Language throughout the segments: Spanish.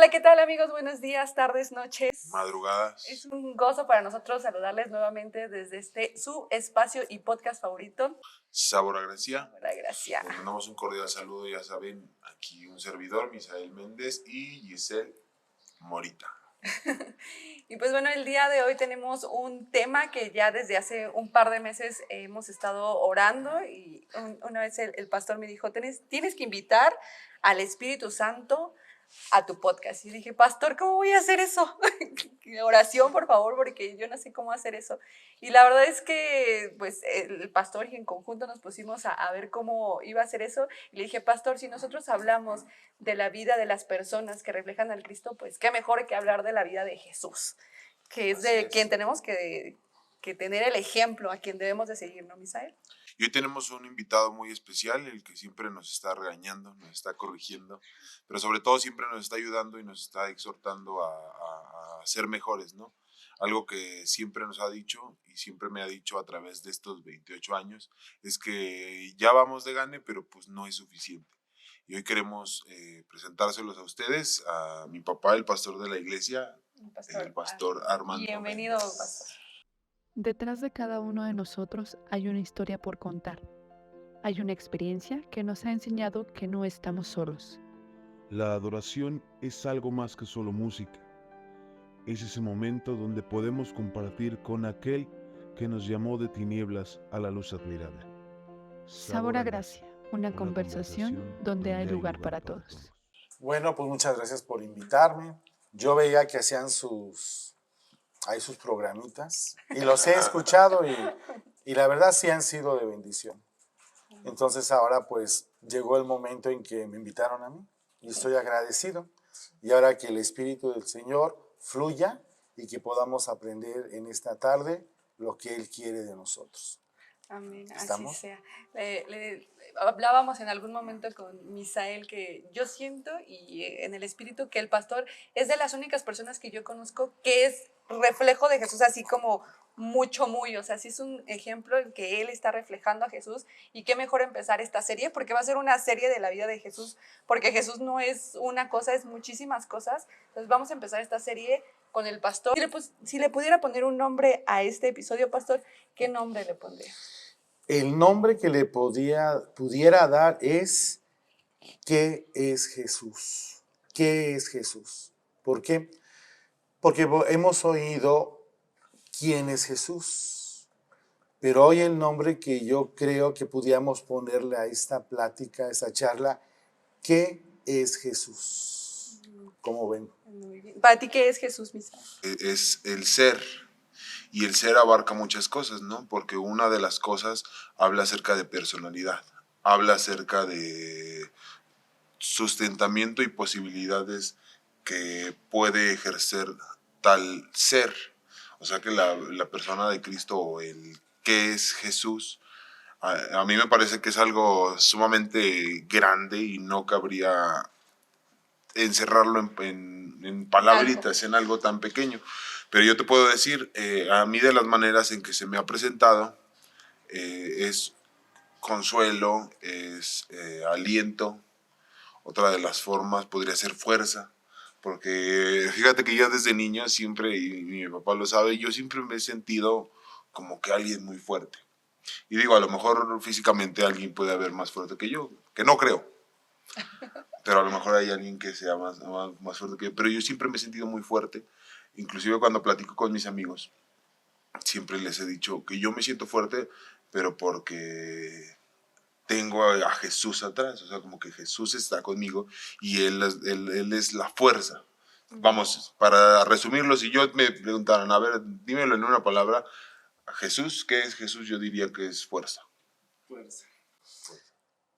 Hola, ¿qué tal amigos? Buenos días, tardes, noches. Madrugadas. Es un gozo para nosotros saludarles nuevamente desde su espacio y podcast favorito. Sabor a Gracia. Sabor a Gracia. Les mandamos un cordial saludo, ya saben, aquí un servidor, Misael Méndez y Giselle Morita. Y pues bueno, el día de hoy tenemos un tema que ya desde hace un par de meses hemos estado orando y una vez el pastor me dijo, tienes que invitar al Espíritu Santo a tu podcast. Y dije, pastor, ¿cómo voy a hacer eso? Oración, por favor, porque yo no sé cómo hacer eso. Y la verdad es que pues el pastor y en conjunto nos pusimos a ver cómo iba a hacer eso. Y le dije, pastor, si nosotros hablamos de la vida de las personas que reflejan al Cristo, pues qué mejor que hablar de la vida de Jesús, que es de quien tenemos que tener el ejemplo, a quien debemos de seguir, ¿no, Misael? Y hoy tenemos un invitado muy especial, el que siempre nos está regañando, nos está corrigiendo, pero sobre todo siempre nos está ayudando y nos está exhortando a ser mejores, ¿no? Algo que siempre nos ha dicho y siempre me ha dicho a través de estos 28 años es que ya vamos de gane, pero pues no es suficiente. Y hoy queremos presentárselos a ustedes, a mi papá, el pastor de la iglesia, el pastor Armando. Bienvenido, pastor. Detrás de cada uno de nosotros hay una historia por contar. Hay una experiencia que nos ha enseñado que no estamos solos. La adoración es algo más que solo música. Es ese momento donde podemos compartir con aquel que nos llamó de tinieblas a la luz admirada. Sabor a Gracia, una conversación donde hay lugar para todos. Bueno, pues muchas gracias por invitarme. Yo veía que hacían sus programitas y los he escuchado y la verdad sí han sido de bendición. Entonces ahora pues llegó el momento en que me invitaron a mí y estoy agradecido. Y ahora que el Espíritu del Señor fluya y que podamos aprender en esta tarde lo que Él quiere de nosotros. Amén, ¿Estamos? así sea. Hablábamos en algún momento con Misael que yo siento y en el espíritu que el pastor es de las únicas personas que yo conozco que es reflejo de Jesús, así como muy, o sea, sí es un ejemplo en que él está reflejando a Jesús y qué mejor empezar esta serie porque va a ser una serie de la vida de Jesús, porque Jesús no es una cosa, es muchísimas cosas. Entonces vamos a empezar esta serie con el pastor. Si le pudiera poner un nombre a este episodio, pastor, ¿qué nombre le pondría? El nombre que le pudiera dar es ¿qué es Jesús? ¿Qué es Jesús? ¿Por qué? Porque hemos oído quién es Jesús, pero hoy el nombre que yo creo que pudiéramos ponerle a esta plática, a esta charla, ¿qué es Jesús? ¿Cómo ven? Muy bien. ¿Para ti qué es Jesús, Misa? Es el ser. Y el ser abarca muchas cosas, ¿no? Porque una de las cosas habla acerca de personalidad, habla acerca de sustentamiento y posibilidades que puede ejercer tal ser. O sea que la persona de Cristo o el qué es Jesús, a mí me parece que es algo sumamente grande y no cabría encerrarlo en palabritas, en algo tan pequeño. Pero yo te puedo decir, a mí de las maneras en que se me ha presentado es consuelo, es aliento. Otra de las formas podría ser fuerza, porque fíjate que yo desde niño siempre, y mi papá lo sabe, yo siempre me he sentido como que alguien muy fuerte. Y digo, a lo mejor físicamente alguien puede haber más fuerte que yo, que no creo, pero a lo mejor hay alguien que sea más fuerte que yo, pero yo siempre me he sentido muy fuerte, inclusive cuando platico con mis amigos, siempre les he dicho que yo me siento fuerte, pero porque tengo a Jesús atrás, o sea, como que Jesús está conmigo y Él es la fuerza. Vamos, para resumirlo, si yo me preguntaran, a ver, dímelo en una palabra, Jesús, ¿qué es Jesús? Yo diría que es fuerza. Fuerza.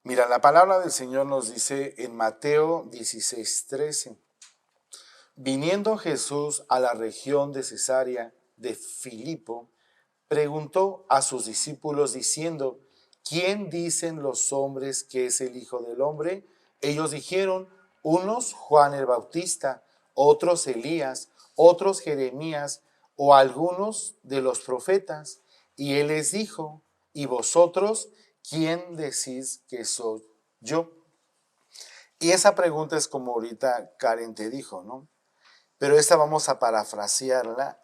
Mira, la palabra del Señor nos dice en Mateo 16:13, viniendo Jesús a la región de Cesarea de Filipo, preguntó a sus discípulos diciendo, ¿quién dicen los hombres que es el Hijo del Hombre? Ellos dijeron, unos Juan el Bautista, otros Elías, otros Jeremías o algunos de los profetas. Y él les dijo, ¿y vosotros quién decís que soy yo? Y esa pregunta es como ahorita Karen te dijo, ¿no? Pero esta vamos a parafrasearla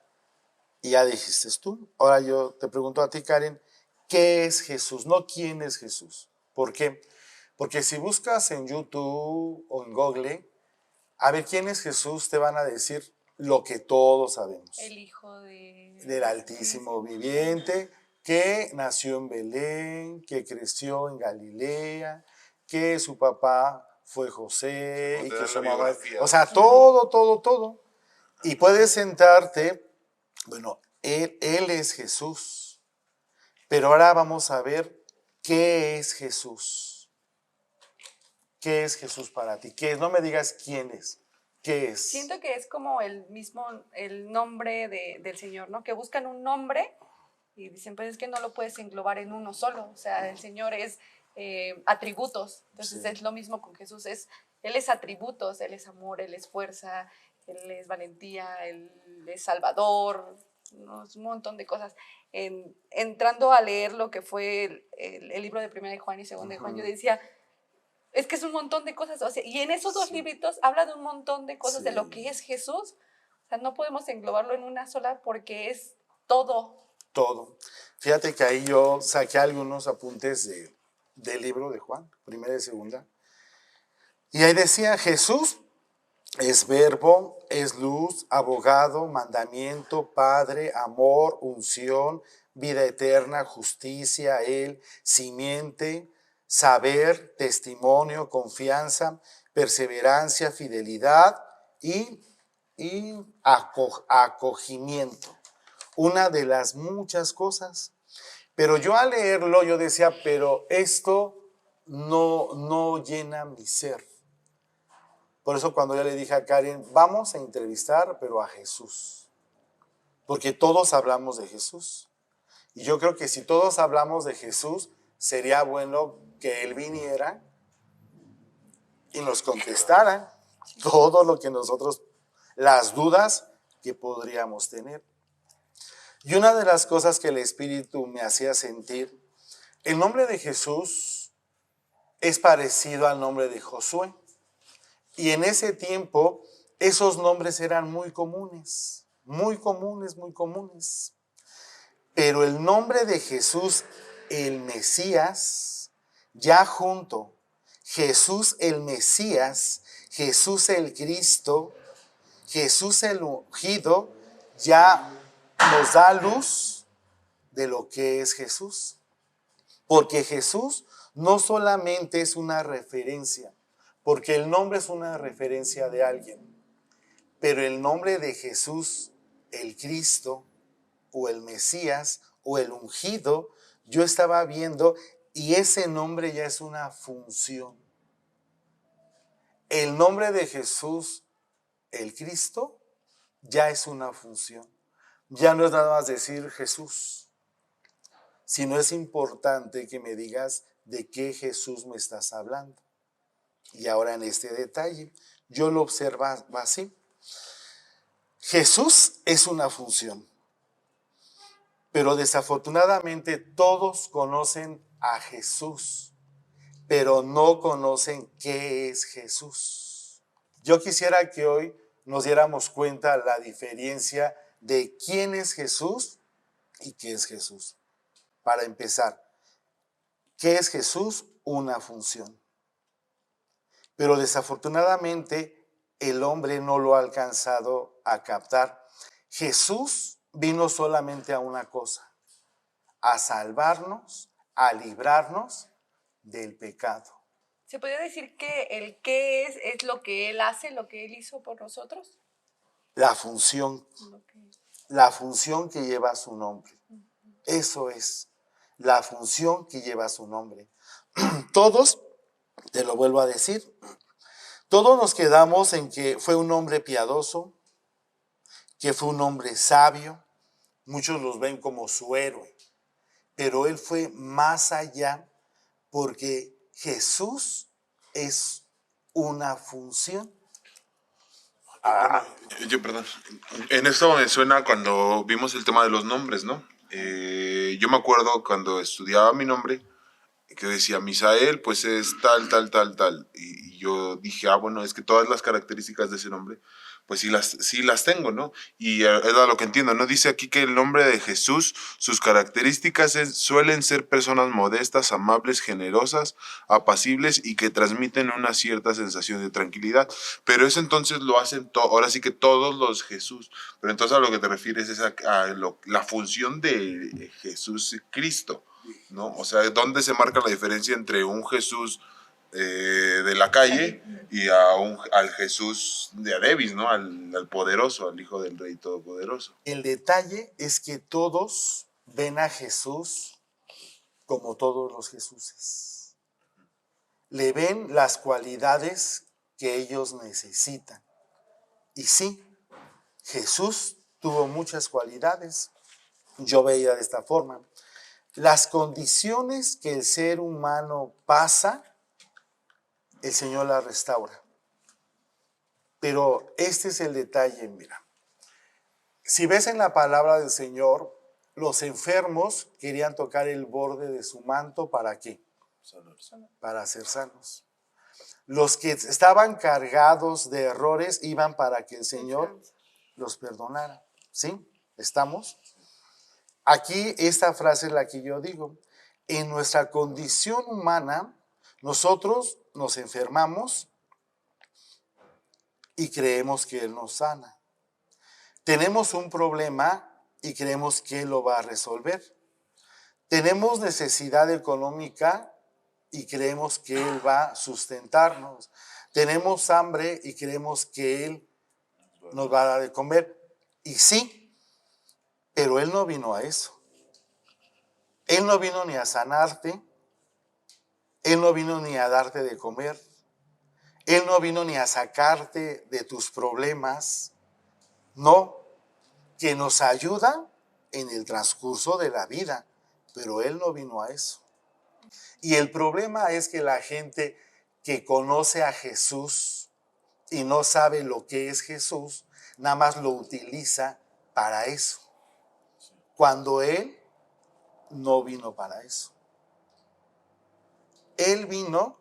y ya dijiste tú. Ahora yo te pregunto a ti, Karen, ¿qué es Jesús? No quién es Jesús. ¿Por qué? Porque si buscas en YouTube o en Google, a ver quién es Jesús, te van a decir lo que todos sabemos. El hijo Del Altísimo Viviente, que nació en Belén, que creció en Galilea, que su papá fue José y que su mamá... O sea, todo. Y puedes sentarte, bueno, él es Jesús. Pero ahora vamos a ver qué es Jesús. ¿Qué es Jesús para ti? ¿Qué es? No me digas quién es. ¿Qué es? Siento que es como el nombre del Señor, ¿no? Que buscan un nombre y dicen, pues es que no lo puedes englobar en uno solo. O sea, el Señor es atributos. Entonces Sí. es lo mismo con Jesús. Él es atributos, Él es amor, Él es fuerza, Él es valentía, Él es salvador, ¿no? Es un montón de cosas. Entrando a leer lo que fue el libro de Primera de Juan y Segunda de Juan, yo decía, es que es un montón de cosas. O sea, y en esos dos libritos habla de un montón de cosas de lo que es Jesús. O sea, no podemos englobarlo en una sola porque es todo. Todo. Fíjate que ahí yo saqué algunos apuntes del libro de Juan, primera y segunda. Y ahí decía, Jesús es verbo, es luz, abogado, mandamiento, padre, amor, unción, vida eterna, justicia, Él, simiente, saber, testimonio, confianza, perseverancia, fidelidad y acogimiento. Una de las muchas cosas. Pero yo al leerlo, yo decía, pero esto no llena mi ser. Por eso cuando yo le dije a Karen, vamos a entrevistar, pero a Jesús. Porque todos hablamos de Jesús. Y yo creo que si todos hablamos de Jesús, sería bueno que Él viniera y nos contestara todo lo que nosotros, las dudas que podríamos tener. Y una de las cosas que el Espíritu me hacía sentir, el nombre de Jesús es parecido al nombre de Josué. Y en ese tiempo, esos nombres eran muy comunes. Pero el nombre de Jesús, el Mesías, ya junto, Jesús el Mesías, Jesús el Cristo, Jesús el ungido, ya nos da luz de lo que es Jesús. Porque Jesús no solamente es una referencia, porque el nombre es una referencia de alguien, pero el nombre de Jesús, el Cristo, o el Mesías, o el ungido, yo estaba viendo, y ese nombre ya es una función. El nombre de Jesús, el Cristo, ya es una función. Ya no es nada más decir Jesús, sino es importante que me digas de qué Jesús me estás hablando. Y ahora en este detalle, yo lo observaba así. Jesús es una función, pero desafortunadamente todos conocen a Jesús, pero no conocen qué es Jesús. Yo quisiera que hoy nos diéramos cuenta la diferencia de quién es Jesús y qué es Jesús. Para empezar, ¿qué es Jesús? Una función. Pero desafortunadamente el hombre no lo ha alcanzado a captar. Jesús vino solamente a una cosa, a salvarnos, a librarnos del pecado. ¿Se podría decir que el qué es lo que Él hace, lo que Él hizo por nosotros? La función que lleva su nombre. Eso es, la función que lleva su nombre. Todos, te lo vuelvo a decir, todos nos quedamos en que fue un hombre piadoso, que fue un hombre sabio. Muchos los ven como su héroe, pero él fue más allá porque Jesús es una función. Perdón. En esto me suena cuando vimos el tema de los nombres, ¿no? Yo me acuerdo cuando estudiaba mi nombre, que decía Misael, pues es tal. Y yo dije, bueno, es que todas las características de ese nombre, pues sí las tengo, ¿no? Y es a lo que entiendo, ¿no? Dice aquí que el nombre de Jesús, sus características suelen ser personas modestas, amables, generosas, apacibles y que transmiten una cierta sensación de tranquilidad. Pero eso entonces lo hacen, ahora sí que todos los Jesús. Pero entonces a lo que te refieres es la función de Jesús Cristo, ¿no? O sea, ¿dónde se marca la diferencia entre un Jesús de la calle y al Jesús de Adebis, ¿no? Al poderoso, al Hijo del Rey Todopoderoso? El detalle es que todos ven a Jesús como todos los Jesuses. Le ven las cualidades que ellos necesitan. Y sí, Jesús tuvo muchas cualidades. Yo veía de esta forma. Las condiciones que el ser humano pasa, el Señor las restaura. Pero este es el detalle, mira. Si ves en la palabra del Señor, los enfermos querían tocar el borde de su manto, ¿para qué? Para ser sanos. Los que estaban cargados de errores iban para que el Señor los perdonara. ¿Sí? ¿Estamos? Aquí esta frase es la que yo digo. En nuestra condición humana, nosotros nos enfermamos y creemos que Él nos sana. Tenemos un problema y creemos que Él lo va a resolver. Tenemos necesidad económica y creemos que Él va a sustentarnos. Tenemos hambre y creemos que Él nos va a dar de comer. Y sí, pero Él no vino a eso. Él no vino ni a sanarte. Él no vino ni a darte de comer. Él no vino ni a sacarte de tus problemas. No, que nos ayuda en el transcurso de la vida, pero Él no vino a eso. Y el problema es que la gente que conoce a Jesús y no sabe lo que es Jesús, nada más lo utiliza para eso, cuando Él no vino para eso. Él vino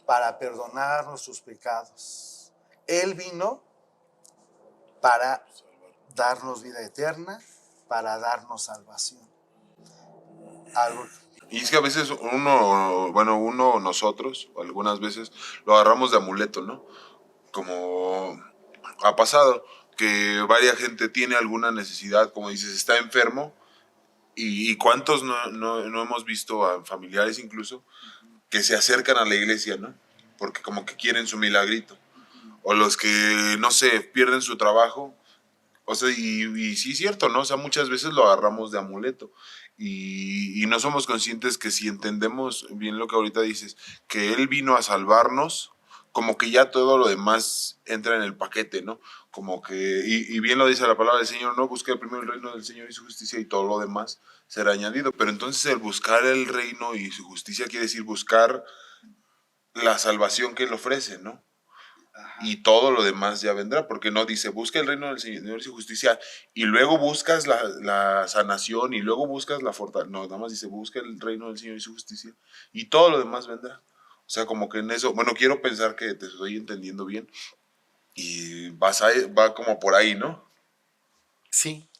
para perdonar nuestros pecados. Él vino para darnos vida eterna, para darnos salvación. Algo. Y es que a veces nosotros, algunas veces lo agarramos de amuleto, ¿no? Como ha pasado, que varias gente tiene alguna necesidad, como dices, está enfermo, y cuántos no hemos visto a familiares incluso que se acercan a la iglesia, ¿no? Porque como que quieren su milagrito. O los que, no sé, pierden su trabajo. O sea, y sí es cierto, ¿no? O sea, muchas veces lo agarramos de amuleto y no somos conscientes que si entendemos bien lo que ahorita dices, que Él vino a salvarnos, como que ya todo lo demás entra en el paquete, ¿no? Como que, y bien lo dice la palabra del Señor, ¿no? Busca primero el reino del Señor y su justicia y todo lo demás será añadido. Pero entonces el buscar el reino y su justicia quiere decir buscar la salvación que Él ofrece, ¿no? Y todo lo demás ya vendrá, porque no dice busca el reino del Señor y su justicia y luego buscas la sanación y luego buscas la fortaleza. No, nada más dice busca el reino del Señor y su justicia y todo lo demás vendrá. O sea, como que en eso, bueno, quiero pensar que te estoy entendiendo bien y va como por ahí, ¿no? Sí,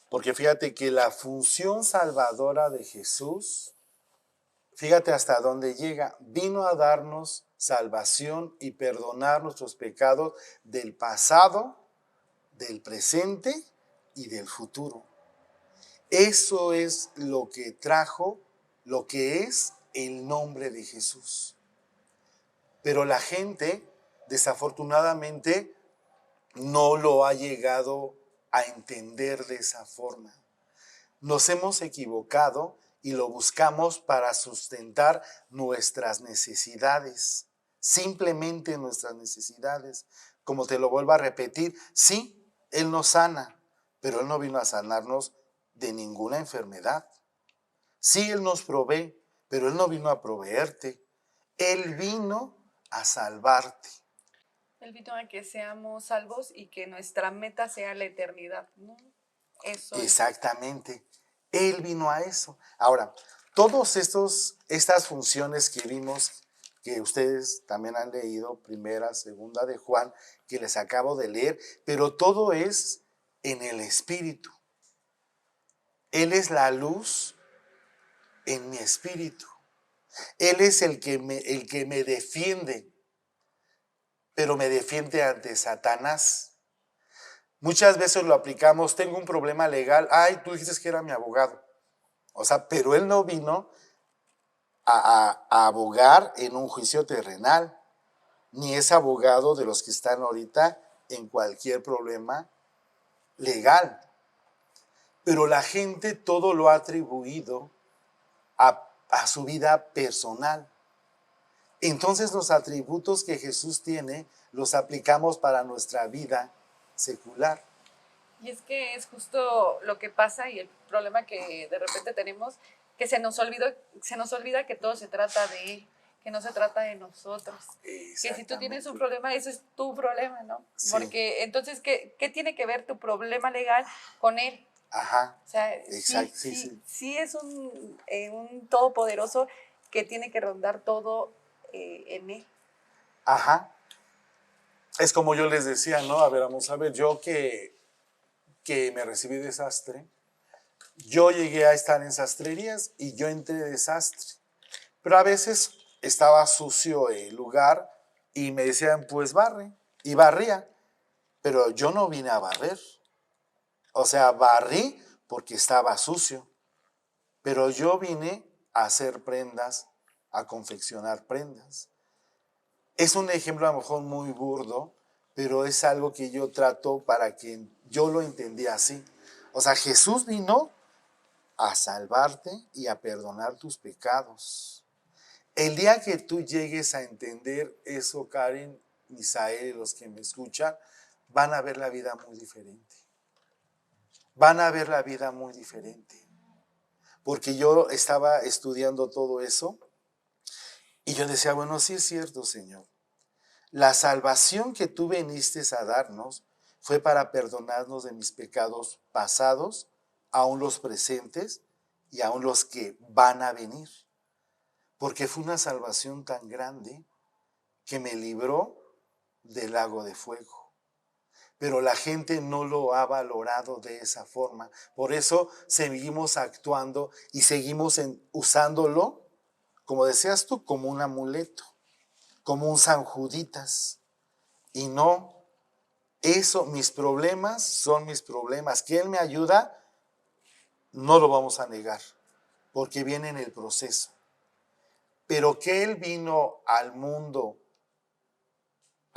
porque fíjate que la función salvadora de Jesús, fíjate hasta dónde llega, vino a darnos salvación y perdonar nuestros pecados del pasado, del presente y del futuro. Eso es lo que trajo, lo que es el nombre de Jesús. Pero la gente, desafortunadamente, no lo ha llegado a entender de esa forma. Nos hemos equivocado y lo buscamos para sustentar nuestras necesidades, simplemente nuestras necesidades. Como te lo vuelvo a repetir, sí, Él nos sana, pero Él no vino a sanarnos de ninguna enfermedad. Sí, Él nos provee, pero Él no vino a proveerte. Él vino a salvarte. Él vino a que seamos salvos y que nuestra meta sea la eternidad, ¿no? Eso Exactamente. Él vino a eso. Ahora, todas estas funciones que vimos que ustedes también han leído, primera, segunda de Juan, que les acabo de leer, pero todo es en el Espíritu. Él es la luz en mi espíritu. Él es el que me defiende, pero me defiende ante Satanás. Muchas veces lo aplicamos, tengo un problema legal, ay, tú dijiste que era mi abogado. O sea, pero él no vino a abogar en un juicio terrenal, ni es abogado de los que están ahorita en cualquier problema legal. Pero la gente todo lo ha atribuido a su vida personal. Entonces los atributos que Jesús tiene los aplicamos para nuestra vida secular. Y es que es justo lo que pasa y el problema que de repente tenemos, que se nos olvida que todo se trata de Él, que no se trata de nosotros. Que si tú tienes un problema, eso es tu problema, ¿no? Sí. Porque entonces, ¿qué tiene que ver tu problema legal con Él? Ajá. O sea, Exacto, sí es un todopoderoso que tiene que rondar todo en Él. Ajá. Es como yo les decía, ¿no? A ver, vamos a ver, yo que me recibí de sastre, yo llegué a estar en sastrerías y yo entré de sastre. Pero a veces estaba sucio el lugar y me decían, pues barre. Y barría. Pero yo no vine a barrer. O sea, barrí porque estaba sucio. Pero yo vine a hacer prendas, a confeccionar prendas. Es un ejemplo a lo mejor muy burdo, pero es algo que yo trato para que yo lo entendí así. O sea, Jesús vino a salvarte y a perdonar tus pecados. El día que tú llegues a entender eso, Karen, Misael y los que me escuchan, van a ver la vida muy diferente. Van a ver la vida muy diferente. Porque yo estaba estudiando todo eso y yo decía, bueno, sí es cierto, Señor. La salvación que tú viniste a darnos fue para perdonarnos de mis pecados pasados, aún los presentes y aún los que van a venir. Porque fue una salvación tan grande que me libró del lago de fuego. Pero la gente no lo ha valorado de esa forma. Por eso seguimos actuando y seguimos usándolo, como decías tú, como un amuleto, como un San Juditas. Y no, eso, mis problemas son mis problemas. Que Él me ayuda, no lo vamos a negar, porque viene en el proceso. Pero que Él vino al mundo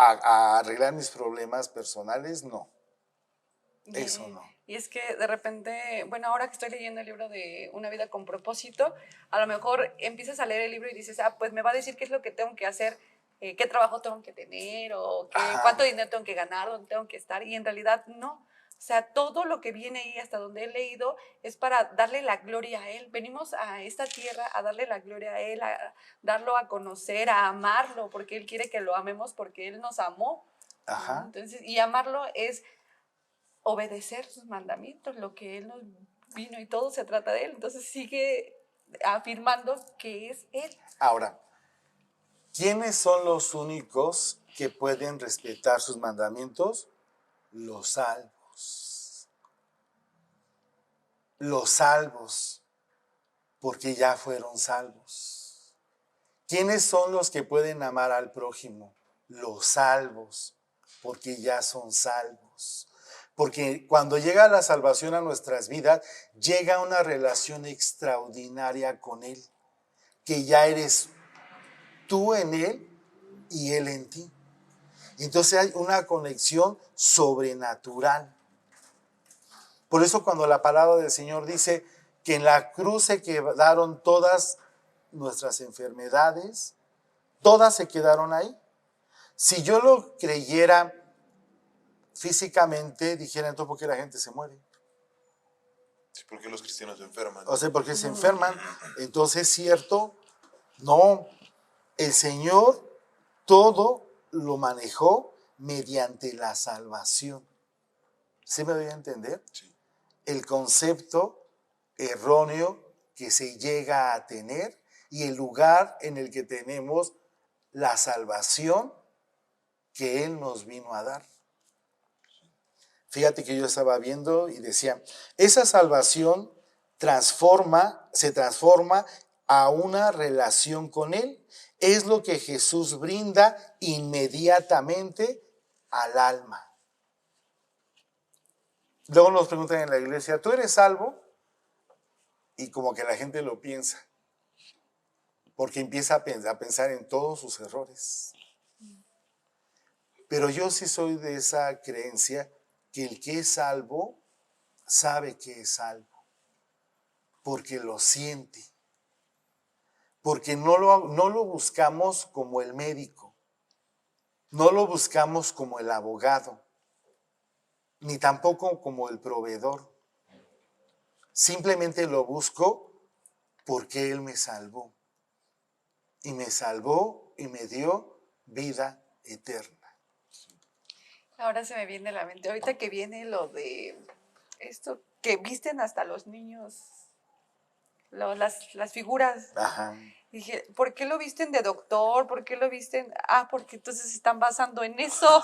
a arreglar mis problemas personales, no. Eso no. Y es que de repente, bueno, ahora que estoy leyendo el libro de Una vida con propósito, a lo mejor empiezas a leer el libro y dices, pues me va a decir qué es lo que tengo que hacer, qué trabajo tengo que tener, o cuánto dinero tengo que ganar, dónde tengo que estar, y en realidad no. O sea, todo lo que viene ahí hasta donde he leído es para darle la gloria a Él. Venimos a esta tierra a darle la gloria a Él, a darlo a conocer, a amarlo, porque Él quiere que lo amemos porque Él nos amó. Ajá. ¿No? Entonces, y amarlo es obedecer sus mandamientos, lo que Él nos vino y todo se trata de Él. Entonces sigue afirmando que es Él. Ahora, ¿quiénes son los únicos que pueden respetar sus mandamientos? Los salvos. Los salvos, porque ya fueron salvos. ¿Quiénes son los que pueden amar al prójimo? Los salvos, porque ya son salvos. Porque cuando llega la salvación a nuestras vidas, llega una relación extraordinaria con Él, que ya eres tú en Él y Él en ti. Entonces hay una conexión sobrenatural. Por eso cuando la palabra del Señor dice que en la cruz se quedaron todas nuestras enfermedades, todas se quedaron ahí. Si yo lo creyera físicamente, dijera entonces ¿por qué la gente se muere? Sí, porque los cristianos se enferman. O sea, ¿por qué se enferman? Entonces, ¿cierto? No, el Señor todo lo manejó mediante la salvación. ¿Sí me doy a entender? Sí. El concepto erróneo que se llega a tener y el lugar en el que tenemos la salvación que Él nos vino a dar. Fíjate que yo estaba viendo y decía, esa salvación se transforma a una relación con Él. Es lo que Jesús brinda inmediatamente al alma. Luego nos preguntan en la iglesia, ¿tú eres salvo? Y como que la gente lo piensa, porque empieza a pensar en todos sus errores. Pero yo sí soy de esa creencia que el que es salvo sabe que es salvo, porque lo siente, porque no lo buscamos como el médico, no lo buscamos como el abogado, ni tampoco como el proveedor. Simplemente lo busco porque Él me salvó. Y me salvó y me dio vida eterna. Ahora se me viene a la mente, ahorita que viene lo de esto, que visten hasta los niños, las figuras. Ajá. Dije, ¿por qué lo visten de doctor? ¿Por qué lo visten? Ah, porque entonces se están basando en eso.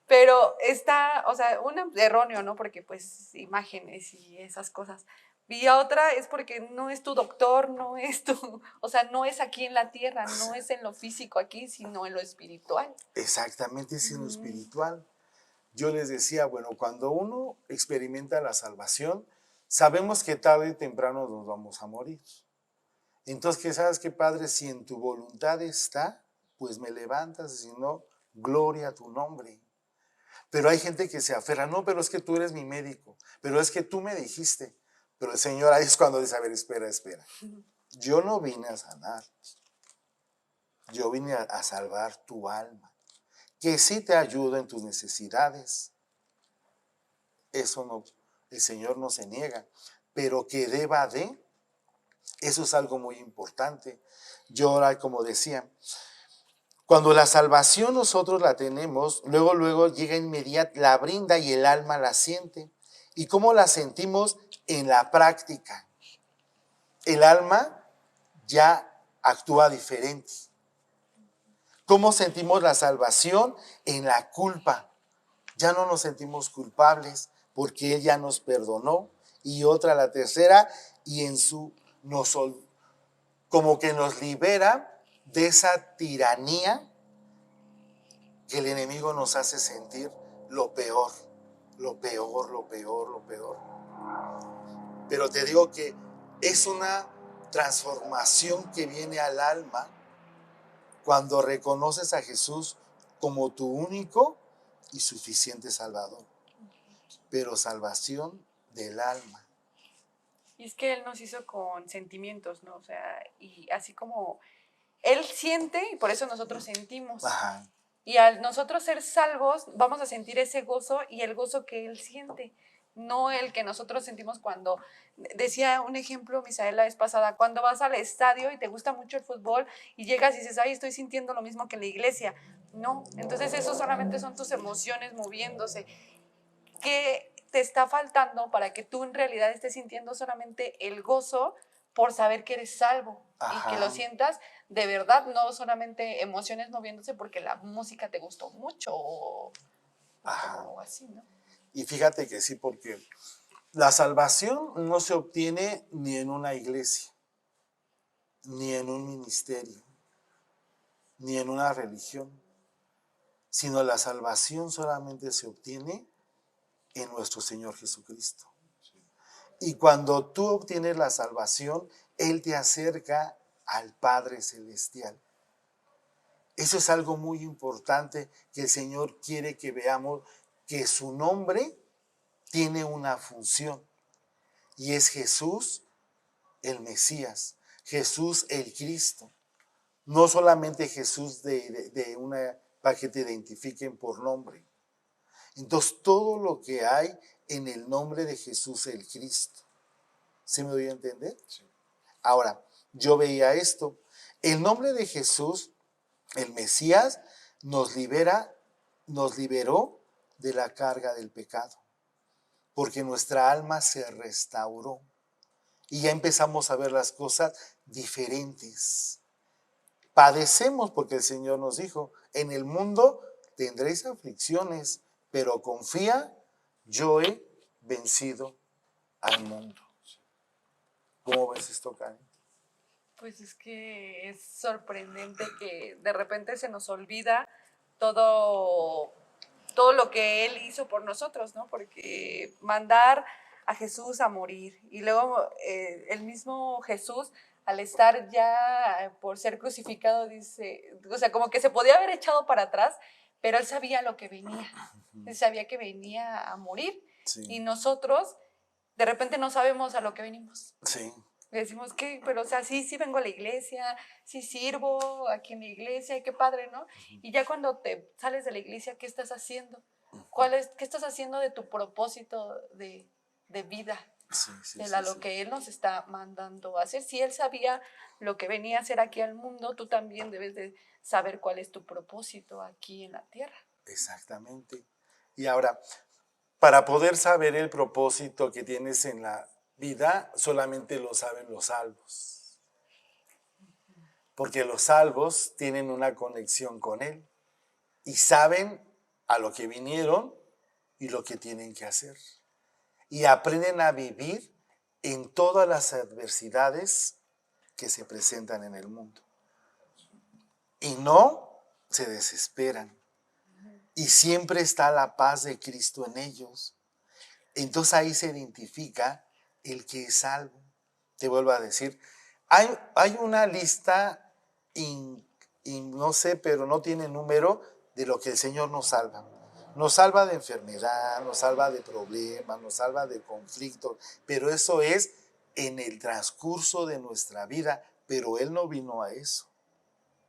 Pero está, o sea, erróneo, ¿no? Porque pues imágenes y esas cosas. Y otra es porque no es tu doctor, no es tu, o sea, no es aquí en la tierra, no es en lo físico aquí, sino en lo espiritual. Exactamente, es en lo espiritual. Yo les decía, bueno, cuando uno experimenta la salvación, sabemos que tarde y temprano nos vamos a morir. Entonces, ¿qué sabes qué, Padre? Si en tu voluntad está, pues me levantas, si no, gloria a tu nombre. Pero hay gente que se aferra, no, pero es que tú eres mi médico, pero es que tú me dijiste. Pero el Señor ahí es cuando dice, a ver, espera. Yo no vine a sanar, yo vine a salvar tu alma, que sí te ayuda en tus necesidades. Eso no, el Señor no se niega, pero que deba de, eso es algo muy importante. Yo ahora, como decía, cuando la salvación nosotros la tenemos, luego llega inmediata, la brinda y el alma la siente. ¿Y cómo la sentimos? En la práctica. El alma ya actúa diferente. ¿Cómo sentimos la salvación? En la culpa. Ya no nos sentimos culpables porque Él ya nos perdonó. Y otra, la tercera, y como que nos libera de esa tiranía que el enemigo nos hace sentir lo peor. Pero te digo que es una transformación que viene al alma cuando reconoces a Jesús como tu único y suficiente Salvador. Pero salvación del alma. Y es que Él nos hizo con sentimientos, ¿no? O sea, y así como Él siente, y por eso nosotros sentimos. Ajá. Y al nosotros ser salvos, vamos a sentir ese gozo y el gozo que Él siente, no el que nosotros sentimos cuando, decía un ejemplo, Misael, la vez pasada, cuando vas al estadio y te gusta mucho el fútbol y llegas y dices, ay, estoy sintiendo lo mismo que en la iglesia. No, entonces eso solamente son tus emociones moviéndose. ¿Qué te está faltando para que tú en realidad estés sintiendo solamente el gozo por saber que eres salvo? Ajá. Y que lo sientas de verdad, no solamente emociones moviéndose porque la música te gustó mucho o así, ¿no? Y fíjate que sí, porque la salvación no se obtiene ni en una iglesia, ni en un ministerio, ni en una religión, sino la salvación solamente se obtiene en nuestro Señor Jesucristo. Y cuando tú obtienes la salvación, Él te acerca al Padre Celestial. Eso es algo muy importante que el Señor quiere que veamos, que su nombre tiene una función y es Jesús el Mesías, Jesús el Cristo. No solamente Jesús para que te identifiquen por nombre. Entonces todo lo que hay en el nombre de Jesús el Cristo. ¿Sí me doy a entender? Sí. Ahora, yo veía esto. El nombre de Jesús, el Mesías, nos liberó de la carga del pecado, porque nuestra alma se restauró y ya empezamos a ver las cosas diferentes. padecemos porque el Señor nos dijo, en el mundo tendréis aflicciones, pero confía, yo he vencido al mundo. ¿Cómo ves esto, Karen? Pues es que es sorprendente que de repente se nos olvida todo, todo lo que Él hizo por nosotros, ¿no? Porque mandar a Jesús a morir y luego el mismo Jesús, al estar ya por ser crucificado, dice, o sea, como que se podía haber echado para atrás, pero Él sabía lo que venía. Él sabía que venía a morir. Sí. Y nosotros de repente no sabemos a lo que venimos. Sí. Le decimos que, pero o sea, sí vengo a la iglesia, sí sirvo aquí en la iglesia, qué padre, ¿no? Y ya cuando te sales de la iglesia, ¿qué estás haciendo? ¿Qué estás haciendo de tu propósito de vida? Sí, Lo que Él nos está mandando a hacer. Si Él sabía lo que venía a hacer aquí al mundo, tú también debes de saber cuál es tu propósito aquí en la tierra. Exactamente. Y ahora, para poder saber el propósito que tienes en la vida, solamente lo saben los salvos. Porque los salvos tienen una conexión con Él y saben a lo que vinieron y lo que tienen que hacer. Y aprenden a vivir en todas las adversidades que se presentan en el mundo. Y no se desesperan. Y siempre está la paz de Cristo en ellos. Entonces ahí se identifica el que es salvo. Te vuelvo a decir, hay una lista, no sé, pero no tiene número, de lo que el Señor nos salva. Nos salva de enfermedad, nos salva de problemas, nos salva de conflictos, pero eso es en el transcurso de nuestra vida, pero Él no vino a eso.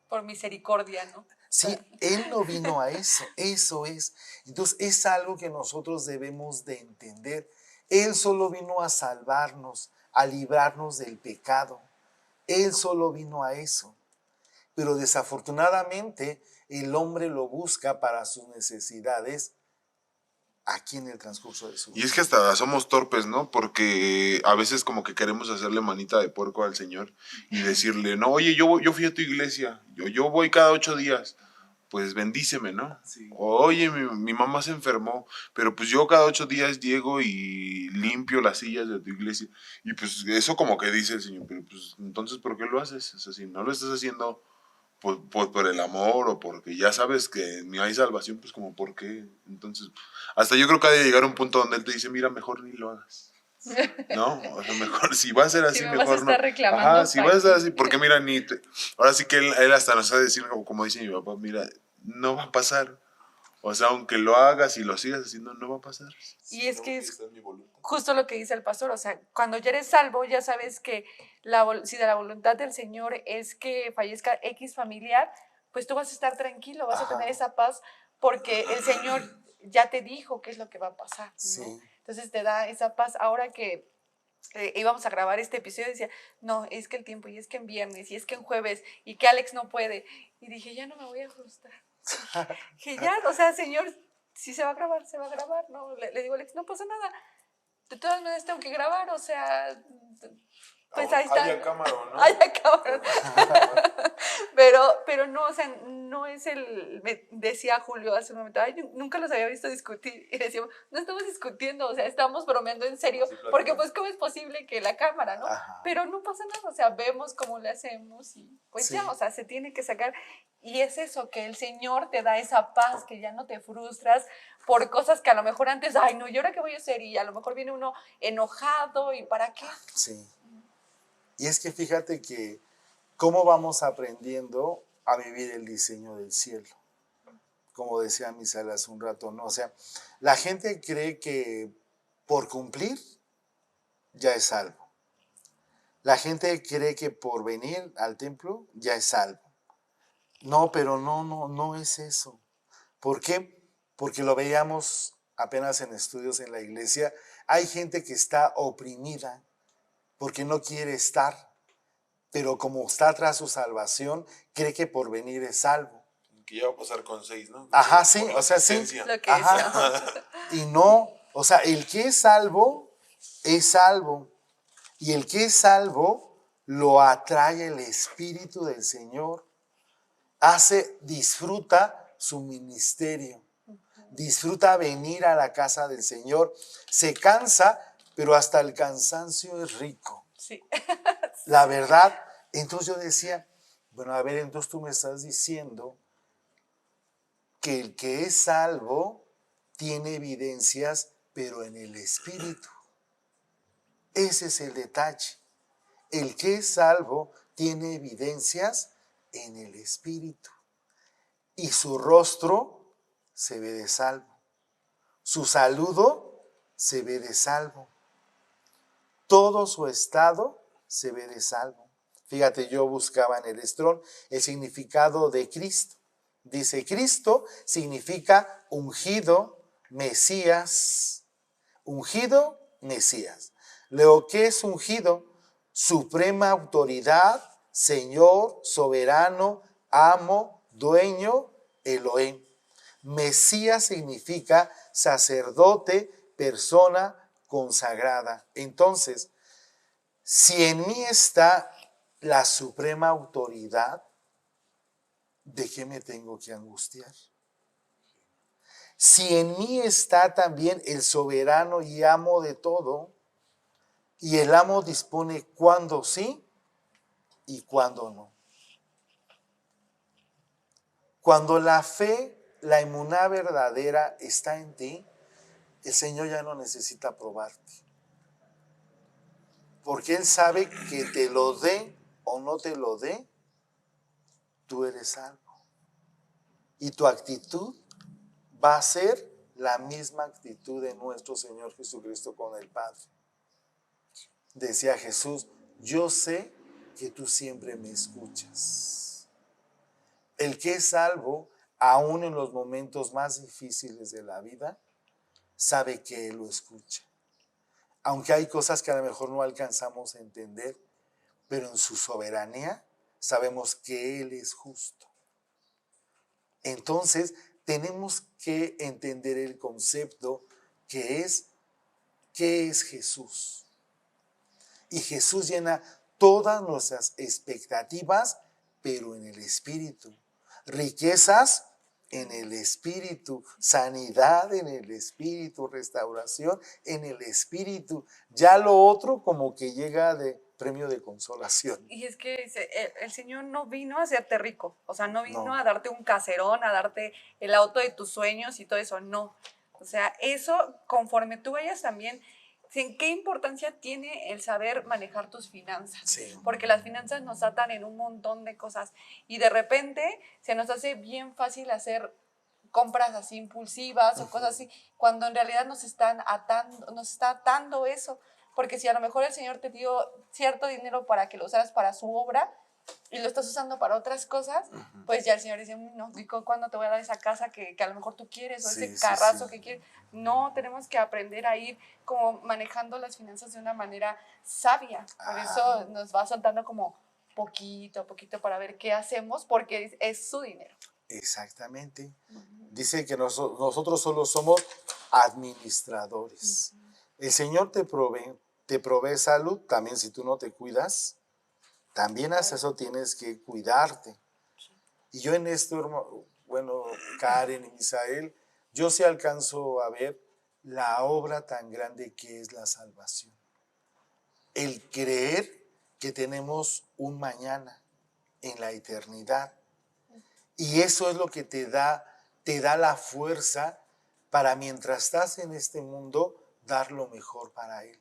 Por misericordia, ¿no? Sí, Él no vino a eso es. Entonces es algo que nosotros debemos de entender. Él solo vino a salvarnos, a librarnos del pecado. Él solo vino a eso. Pero desafortunadamente el hombre lo busca para sus necesidades aquí en el transcurso de su vida. Y es que hasta somos torpes, ¿no? Porque a veces como que queremos hacerle manita de puerco al Señor y decirle, no, oye, yo fui a tu iglesia, yo voy cada 8 días, pues bendíceme, ¿no? Sí. Oye, mi mamá se enfermó, pero pues yo cada 8 días llego y limpio las sillas de tu iglesia. Y pues eso como que dice el Señor, pero pues entonces, ¿por qué lo haces? O sea, si no lo estás haciendo por el amor o porque ya sabes que ni hay salvación, pues como por qué. Entonces, hasta yo creo que ha de llegar un punto donde Él te dice, mira, mejor ni lo hagas. ¿No? O sea, mejor, si va a ser así, Si me mejor vas a estar no. reclamando, Ajá, si vas a estar ¿para qué? así, porque mira, ahora sí que él hasta nos va a decir, como dice mi papá, mira, no va a pasar. O sea, aunque lo hagas y lo sigas haciendo, no va a pasar. Y es que es Esta es mi voluntad. justo lo que dice el pastor, o sea, cuando ya eres salvo, ya sabes que si de la voluntad del Señor es que fallezca X familiar, pues tú vas a estar tranquilo, vas a tener esa paz, porque el Señor ya te dijo qué es lo que va a pasar, ¿no? Sí. Entonces te da esa paz. Ahora que íbamos a grabar este episodio, decía, no, es que el tiempo, y es que en viernes, y es que en jueves, y que Alex no puede, y dije, ya no me voy a frustrar. Que ya, o sea, Señor, si se va a grabar, se va a grabar, ¿no? Le digo a Alex, no pasa nada, de todas maneras tengo que grabar, o sea, pues ahí está. Haya cámara, ¿no? Haya cámara. Pero no, o sea, no es me decía Julio hace un momento, ay, nunca los había visto discutir, y decíamos, no estamos discutiendo, o sea, estamos bromeando en serio, porque pues cómo es posible que la cámara, ¿no? Ajá. Pero no pasa nada, o sea, vemos cómo le hacemos y pues Sí. ya, o sea, se tiene que sacar. Y es eso, que el Señor te da esa paz, que ya no te frustras por cosas que a lo mejor antes, ay, no, ¿y ahora qué voy a hacer? Y a lo mejor viene uno enojado, ¿y para qué? Sí. Y es que fíjate que cómo vamos aprendiendo a vivir el diseño del cielo. Como decía Misael hace un rato, ¿no? O sea, la gente cree que por cumplir ya es salvo. La gente cree que por venir al templo ya es salvo. No, pero no es eso. ¿Por qué? Porque lo veíamos apenas en estudios en la iglesia. Hay gente que está oprimida porque no quiere estar, pero como está tras su salvación, cree que por venir es salvo. Que ya va a pasar con 6, ¿no? Ajá, sí, Por la o sea, sí. asistencia. Lo que Ajá. decíamos. Y no, o sea, el que es salvo, y el que es salvo lo atrae el Espíritu del Señor. disfruta su ministerio, disfruta venir a la casa del Señor, se cansa, pero hasta el cansancio es rico. Sí. La verdad, entonces yo decía, bueno, a ver, entonces tú me estás diciendo que el que es salvo tiene evidencias, pero en el Espíritu. Ese es el detalle. El que es salvo tiene evidencias en el Espíritu. Y su rostro se ve de salvo. Su saludo se ve de salvo. Todo su estado se ve de salvo. Fíjate, yo buscaba en el Strong el significado de Cristo. Dice, Cristo significa ungido, Mesías. Ungido, Mesías. Lo que es ungido, suprema autoridad, Señor, soberano, amo, dueño, Elohim. Mesías significa sacerdote, persona consagrada. Entonces, si en mí está la suprema autoridad, ¿de qué me tengo que angustiar? Si en mí está también el soberano y amo de todo, y el amo dispone cuándo sí y cuándo no. Cuando la fe, la emuná verdadera está en ti, el Señor ya no necesita probarte. Porque Él sabe que te lo dé o no te lo dé, tú eres salvo. Y tu actitud va a ser la misma actitud de nuestro Señor Jesucristo con el Padre. Decía Jesús, yo sé que tú siempre me escuchas. El que es salvo, aún en los momentos más difíciles de la vida, sabe que Él lo escucha. Aunque hay cosas que a lo mejor no alcanzamos a entender, pero en su soberanía sabemos que Él es justo. Entonces, tenemos que entender el concepto que es, ¿qué es Jesús? Y Jesús llena todas nuestras expectativas, pero en el Espíritu. Riquezas en el Espíritu, sanidad en el Espíritu, restauración en el Espíritu. Ya lo otro como que llega de premio de consolación. Y es que el Señor no vino a hacerte rico, o sea, no vino No. a darte un caserón, a darte el auto de tus sueños y todo eso, no. O sea, eso conforme tú vayas también, ¿en qué importancia tiene el saber manejar tus finanzas? Sí. Porque las finanzas nos atan en un montón de cosas y de repente se nos hace bien fácil hacer compras así impulsivas o cosas así, cuando en realidad nos está atando eso. Porque si a lo mejor el Señor te dio cierto dinero para que lo usaras para su obra y lo estás usando para otras cosas, pues ya el Señor dice, no, ¿cuándo te voy a dar esa casa que a lo mejor tú quieres o ese carrazo que quieres? No, tenemos que aprender a ir como manejando las finanzas de una manera sabia. Por eso nos va soltando como poquito a poquito para ver qué hacemos, porque es su dinero. Exactamente. Dice que nosotros solo somos administradores. El Señor te provee salud, también si tú no te cuidas, también hasta eso tienes que cuidarte. Y yo en esto, bueno, Karen y Misael, yo sí alcanzo a ver la obra tan grande que es la salvación. El creer que tenemos un mañana en la eternidad. Y eso es lo que te da la fuerza para mientras estás en este mundo, dar lo mejor para Él.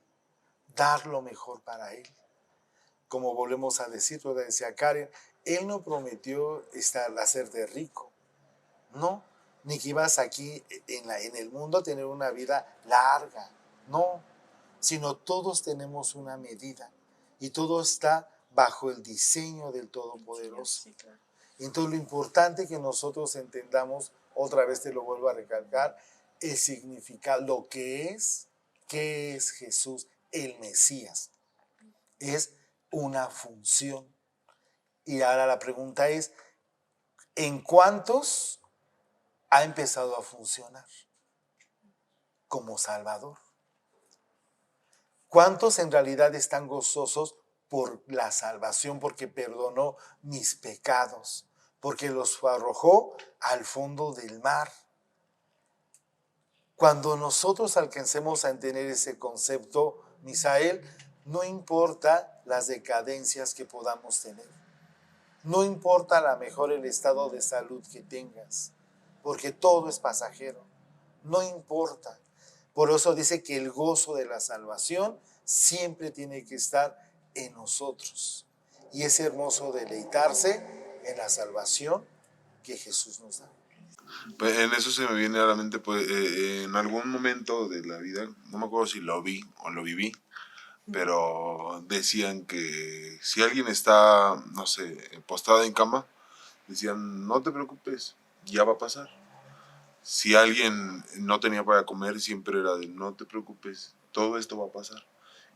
Dar lo mejor para Él. Como volvemos a decir, lo decía Karen, Él no prometió hacerte rico. No, ni que ibas aquí en el mundo a tener una vida larga. No, sino todos tenemos una medida. Y todo está bajo el diseño del Todopoderoso. Sí, claro. Entonces lo importante que nosotros entendamos, otra vez te lo vuelvo a recalcar, el significado, lo que es, ¿qué es Jesús? El Mesías. Es una función. Y ahora la pregunta es, ¿en cuántos ha empezado a funcionar como Salvador? ¿Cuántos en realidad están gozosos por la salvación, porque perdonó mis pecados, porque los arrojó al fondo del mar. Cuando nosotros alcancemos a entender ese concepto, Misael, no importa las decadencias que podamos tener, no importa a lo mejor el estado de salud que tengas, porque todo es pasajero, no importa. Por eso dice que el gozo de la salvación siempre tiene que estar en nosotros. Y es hermoso deleitarse en la salvación que Jesús nos da. Pues en eso se me viene a la mente, pues, en algún momento de la vida, no me acuerdo si lo vi o lo viví, pero decían que si alguien está, no sé, postrado en cama, decían, no te preocupes, ya va a pasar. Si alguien no tenía para comer, siempre era de, no te preocupes, todo esto va a pasar.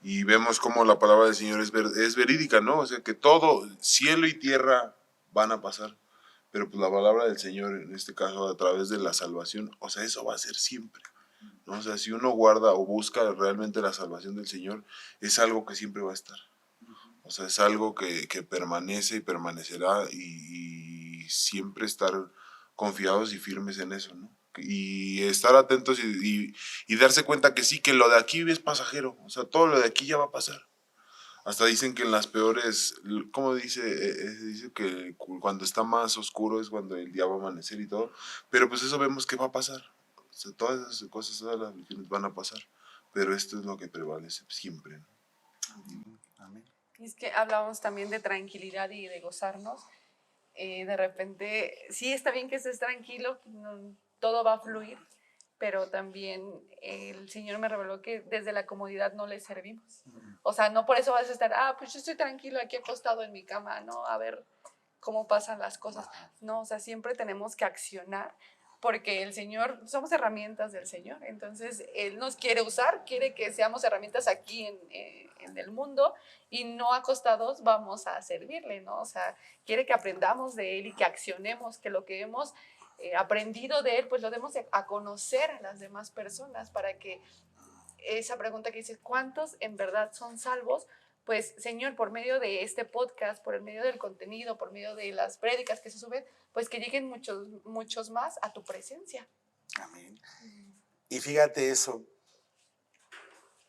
Y vemos cómo la palabra del Señor es verídica, ¿no? O sea, que todo, cielo y tierra van a pasar. Pero pues la palabra del Señor, en este caso, a través de la salvación, o sea, eso va a ser siempre, ¿no? O sea, si uno guarda o busca realmente la salvación del Señor, es algo que siempre va a estar. O sea, es algo que permanece y permanecerá y siempre estar confiados y firmes en eso, ¿no? Y estar atentos y darse cuenta que sí, que lo de aquí es pasajero, o sea, todo lo de aquí ya va a pasar. Hasta dicen que en las peores, ¿cómo dice? Dice que cuando está más oscuro es cuando el día va a amanecer y todo, pero pues eso vemos que va a pasar. O sea, todas esas cosas, todas las aflicciones van a pasar, pero esto es lo que prevalece siempre, ¿no? Amén. Y es que hablábamos también de tranquilidad y de gozarnos. De repente, sí está bien que estés tranquilo, todo va a fluir, pero también el Señor me reveló que desde la comodidad no le servimos. O sea, no por eso vas a estar, pues yo estoy tranquilo aquí acostado en mi cama, ¿no? A ver cómo pasan las cosas. No, o sea, siempre tenemos que accionar porque el Señor, somos herramientas del Señor, entonces Él nos quiere usar, quiere que seamos herramientas aquí en el mundo y no acostados vamos a servirle, ¿no? O sea, quiere que aprendamos de Él y que accionemos, que lo que hemos aprendido de Él, pues lo demos a conocer a las demás personas para que esa pregunta que dice, ¿cuántos en verdad son salvos? Pues, Señor, por medio de este podcast, por el medio del contenido, por medio de las prédicas que se suben, pues que lleguen muchos, muchos más a tu presencia. Amén. Y fíjate eso,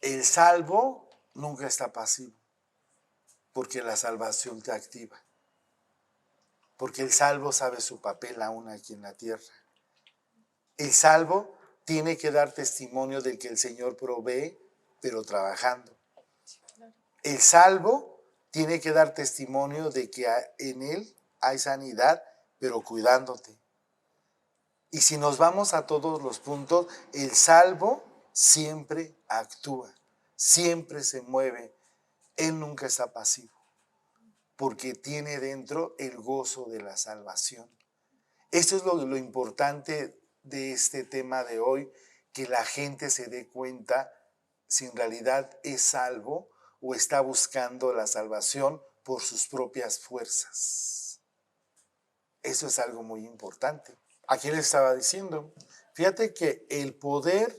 el salvo nunca está pasivo, porque la salvación te activa, porque el salvo sabe su papel aún aquí en la tierra. El salvo tiene que dar testimonio de que el Señor provee, pero trabajando. El salvo tiene que dar testimonio de que en él hay sanidad, pero cuidándote. Y si nos vamos a todos los puntos, el salvo siempre actúa, siempre se mueve. Él nunca está pasivo, porque tiene dentro el gozo de la salvación. Esto es lo importante de este tema de hoy, que la gente se dé cuenta si en realidad es salvo o está buscando la salvación por sus propias fuerzas. Eso es algo muy importante. Aquí les estaba diciendo, fíjate que el poder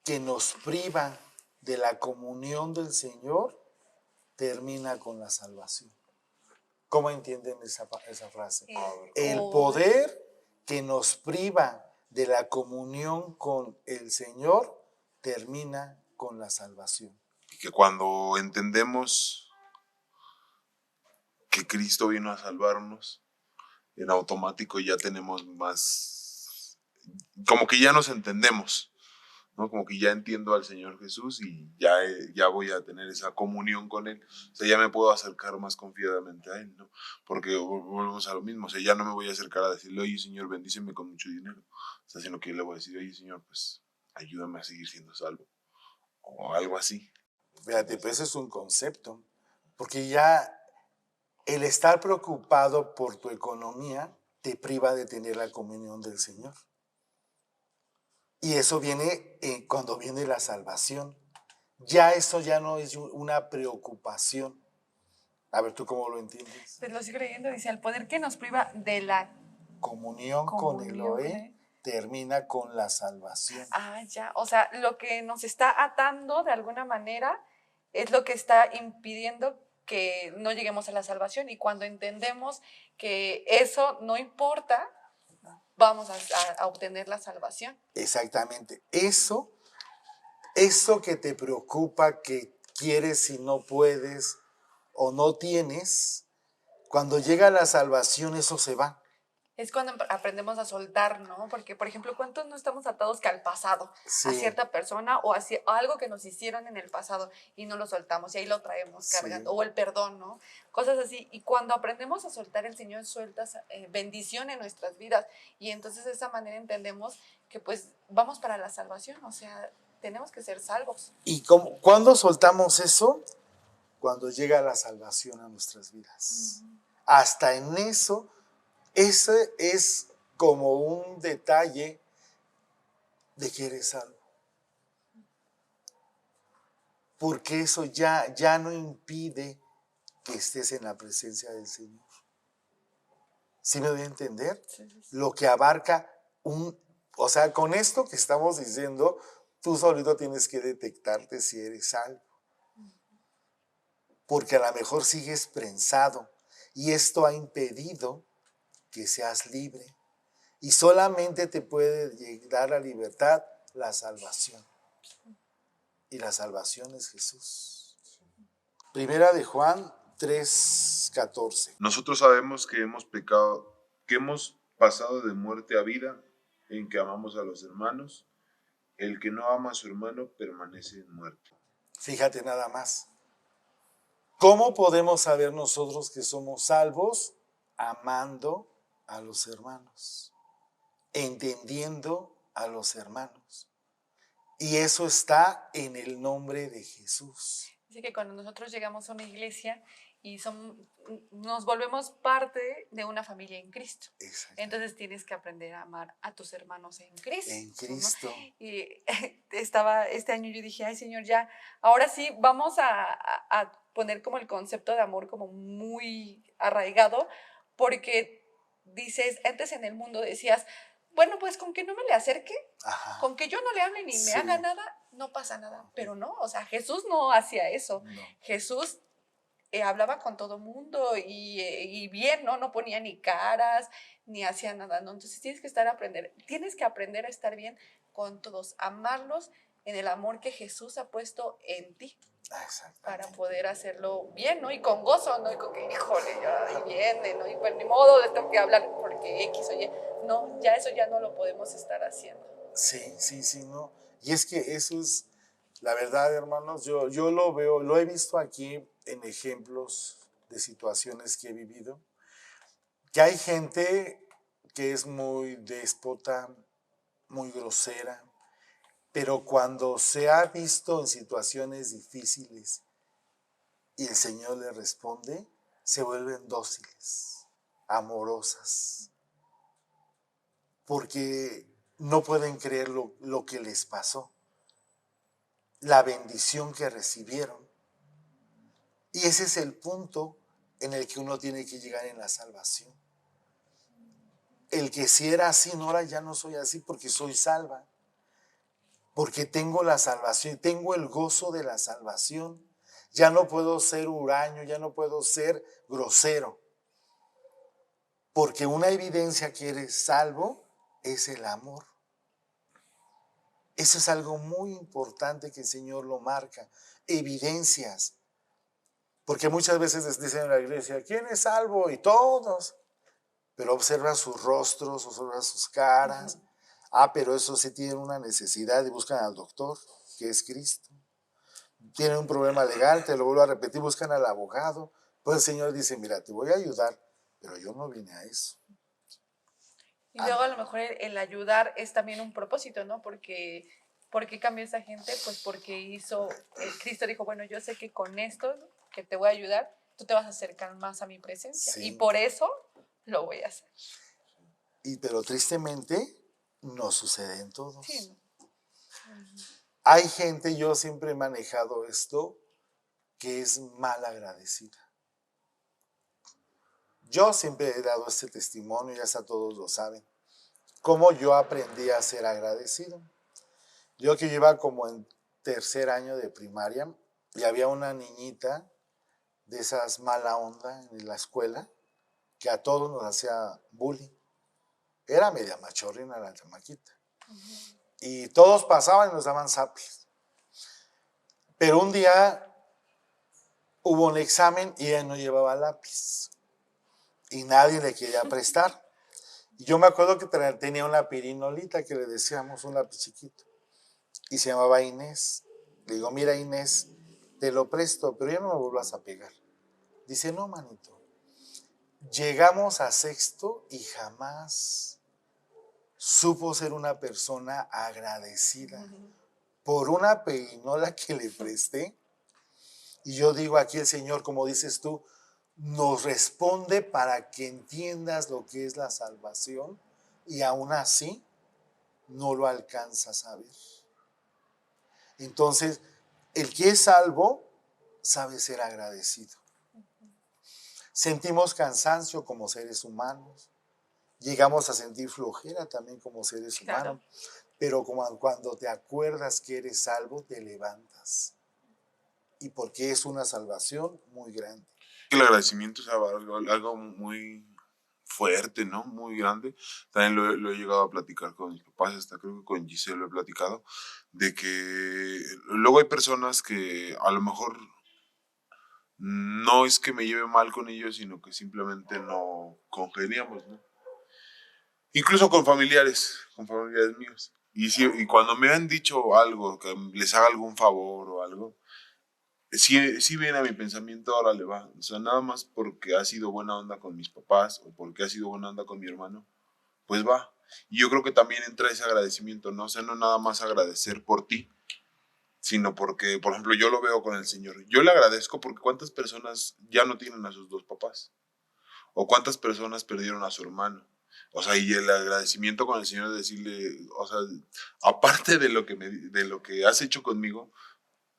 que nos priva de la comunión del Señor termina con la salvación. ¿Cómo entienden esa frase? El poder que nos priva de la comunión con el Señor termina con la salvación. Y que cuando entendemos que Cristo vino a salvarnos, en automático ya tenemos más, como que ya nos entendemos, ¿no? Como que ya entiendo al Señor Jesús y ya voy a tener esa comunión con Él. O sea, ya me puedo acercar más confiadamente a Él, ¿no? Porque volvemos a lo mismo, o sea, ya no me voy a acercar a decirle, oye, Señor, bendíceme con mucho dinero. O sea, sino que yo le voy a decir, oye, Señor, pues ayúdame a seguir siendo salvo. O algo así. Fíjate, pues ese es un concepto, porque ya el estar preocupado por tu economía te priva de tener la comunión del Señor. Y eso viene cuando viene la salvación. Ya eso ya no es una preocupación. A ver, ¿tú cómo lo entiendes? Pues lo sigo leyendo, dice, el poder que nos priva de la Comunión con Elohim termina con la salvación. Ya, o sea, lo que nos está atando de alguna manera es lo que está impidiendo que no lleguemos a la salvación. Y cuando entendemos que eso no importa, vamos a obtener la salvación. Exactamente. Eso que te preocupa, que quieres y no puedes o no tienes, cuando llega la salvación eso se va. Es cuando aprendemos a soltar, ¿no? Porque, por ejemplo, ¿cuántos no estamos atados que al pasado, Sí. a cierta persona o a algo que nos hicieron en el pasado y no lo soltamos y ahí lo traemos cargando? Sí. O el perdón, ¿no? Cosas así. Y cuando aprendemos a soltar, el Señor suelta bendición en nuestras vidas. Y entonces de esa manera entendemos que pues vamos para la salvación, o sea, tenemos que ser salvos. ¿Y cuándo soltamos eso? Cuando llega la salvación a nuestras vidas. Hasta en eso, ese es como un detalle de que eres salvo. Porque eso ya no impide que estés en la presencia del Señor. ¿Sí me doy a entender? Sí. Lo que abarca o sea, con esto que estamos diciendo, tú solito tienes que detectarte si eres salvo. Porque a lo mejor sigues prensado y esto ha impedido que seas libre. Y solamente te puede llegar a libertad la salvación. Y la salvación es Jesús. Primera de Juan 3:14. Nosotros sabemos que hemos pecado, que hemos pasado de muerte a vida, en que amamos a los hermanos. El que no ama a su hermano permanece en muerte. Fíjate nada más. ¿Cómo podemos saber nosotros que somos salvos? Amando a los hermanos, entendiendo a los hermanos. Y eso está en el nombre de Jesús. Así que cuando nosotros llegamos a una iglesia y nos volvemos parte de una familia en Cristo. Exacto. Entonces tienes que aprender a amar a tus hermanos en Cristo. En Cristo. ¿No? Y este año yo dije, ay Señor, ya, ahora sí vamos a poner como el concepto de amor como muy arraigado, porque dices, antes en el mundo decías, bueno, pues con que no me le acerque, Ajá. con que yo no le hable ni Sí. me haga nada, no pasa nada. Pero no, o sea, Jesús no hacía eso. No. Jesús hablaba con todo mundo y bien, ¿no? No ponía ni caras, ni hacía nada, ¿no? Entonces tienes que aprender a estar bien con todos, amarlos en el amor que Jesús ha puesto en ti para poder hacerlo bien, ¿no? Y con gozo, ¿no? Y con que, híjole, ya viene, ¿no? Y pues ni modo de tengo que hablar porque X, oye, no, ya eso ya no lo podemos estar haciendo. Sí, no. Y es que eso es, la verdad, hermanos, yo lo veo, lo he visto aquí en ejemplos de situaciones que he vivido, que hay gente que es muy déspota, muy grosera, pero cuando se ha visto en situaciones difíciles y el Señor le responde, se vuelven dóciles, amorosas, porque no pueden creer lo que les pasó, la bendición que recibieron. Y ese es el punto en el que uno tiene que llegar en la salvación. El que si era así, no, ahora ya no soy así porque soy salva. Porque tengo la salvación, tengo el gozo de la salvación. Ya no puedo ser huraño, ya no puedo ser grosero. Porque una evidencia que eres salvo es el amor. Eso es algo muy importante que el Señor lo marca. Evidencias. Porque muchas veces dicen en la iglesia, ¿quién es salvo? Y todos. Pero observan sus rostros, observan sus caras. Pero eso sí tienen una necesidad y buscan al doctor, que es Cristo. Tienen un problema legal, te lo vuelvo a repetir, buscan al abogado. Pues el Señor dice, mira, te voy a ayudar, pero yo no vine a eso. Y luego a lo mejor el ayudar es también un propósito, ¿no? Porque ¿por qué cambió esa gente? Pues porque Cristo dijo, bueno, yo sé que con esto que te voy a ayudar, tú te vas a acercar más a mi presencia. Sí. Y por eso lo voy a hacer. Pero tristemente no sucede en todos. Sí. Hay gente, yo siempre he manejado esto, que es mal agradecida. Yo siempre he dado este testimonio, ya hasta todos lo saben, cómo yo aprendí a ser agradecido. Yo que iba como en tercer año de primaria y había una niñita de esas mala onda en la escuela, que a todos nos hacía bullying. Era media machorrina la chamaquita. Y todos pasaban y nos daban zapes. Pero un día hubo un examen y ella no llevaba lápiz. Y nadie le quería prestar. Y yo me acuerdo que tenía una pirinolita que le decíamos, un lápiz chiquito. Y se llamaba Inés. Le digo, mira Inés, te lo presto, pero ya no me vuelvas a pegar. Dice, no, manito. Llegamos a sexto y jamás supo ser una persona agradecida por una perinola que le presté. Y yo digo, aquí el Señor, como dices tú, nos responde para que entiendas lo que es la salvación y aún así no lo alcanzas a ver. Entonces, el que es salvo sabe ser agradecido. Sentimos cansancio como seres humanos, llegamos a sentir flojera también como seres humanos, pero como cuando te acuerdas que eres salvo, te levantas. Y porque es una salvación muy grande. El agradecimiento es algo muy fuerte, ¿no? Muy grande. También lo he llegado a platicar con mis papás, hasta creo que con Giselle lo he platicado, de que luego hay personas que a lo mejor no es que me lleve mal con ellos, sino que simplemente no congeniamos, ¿no? Incluso con familiares míos. Y cuando me han dicho algo, que les haga algún favor o algo, sí viene a mi pensamiento, ahora le va. O sea, nada más porque ha sido buena onda con mis papás o porque ha sido buena onda con mi hermano, pues va. Y yo creo que también entra ese agradecimiento, ¿no? O sea, no nada más agradecer por ti, sino porque, por ejemplo, yo lo veo con el Señor. Yo le agradezco porque cuántas personas ya no tienen a sus dos papás, o cuántas personas perdieron a su hermano. O sea, y el agradecimiento con el Señor de decirle, o sea, aparte de de lo que has hecho conmigo,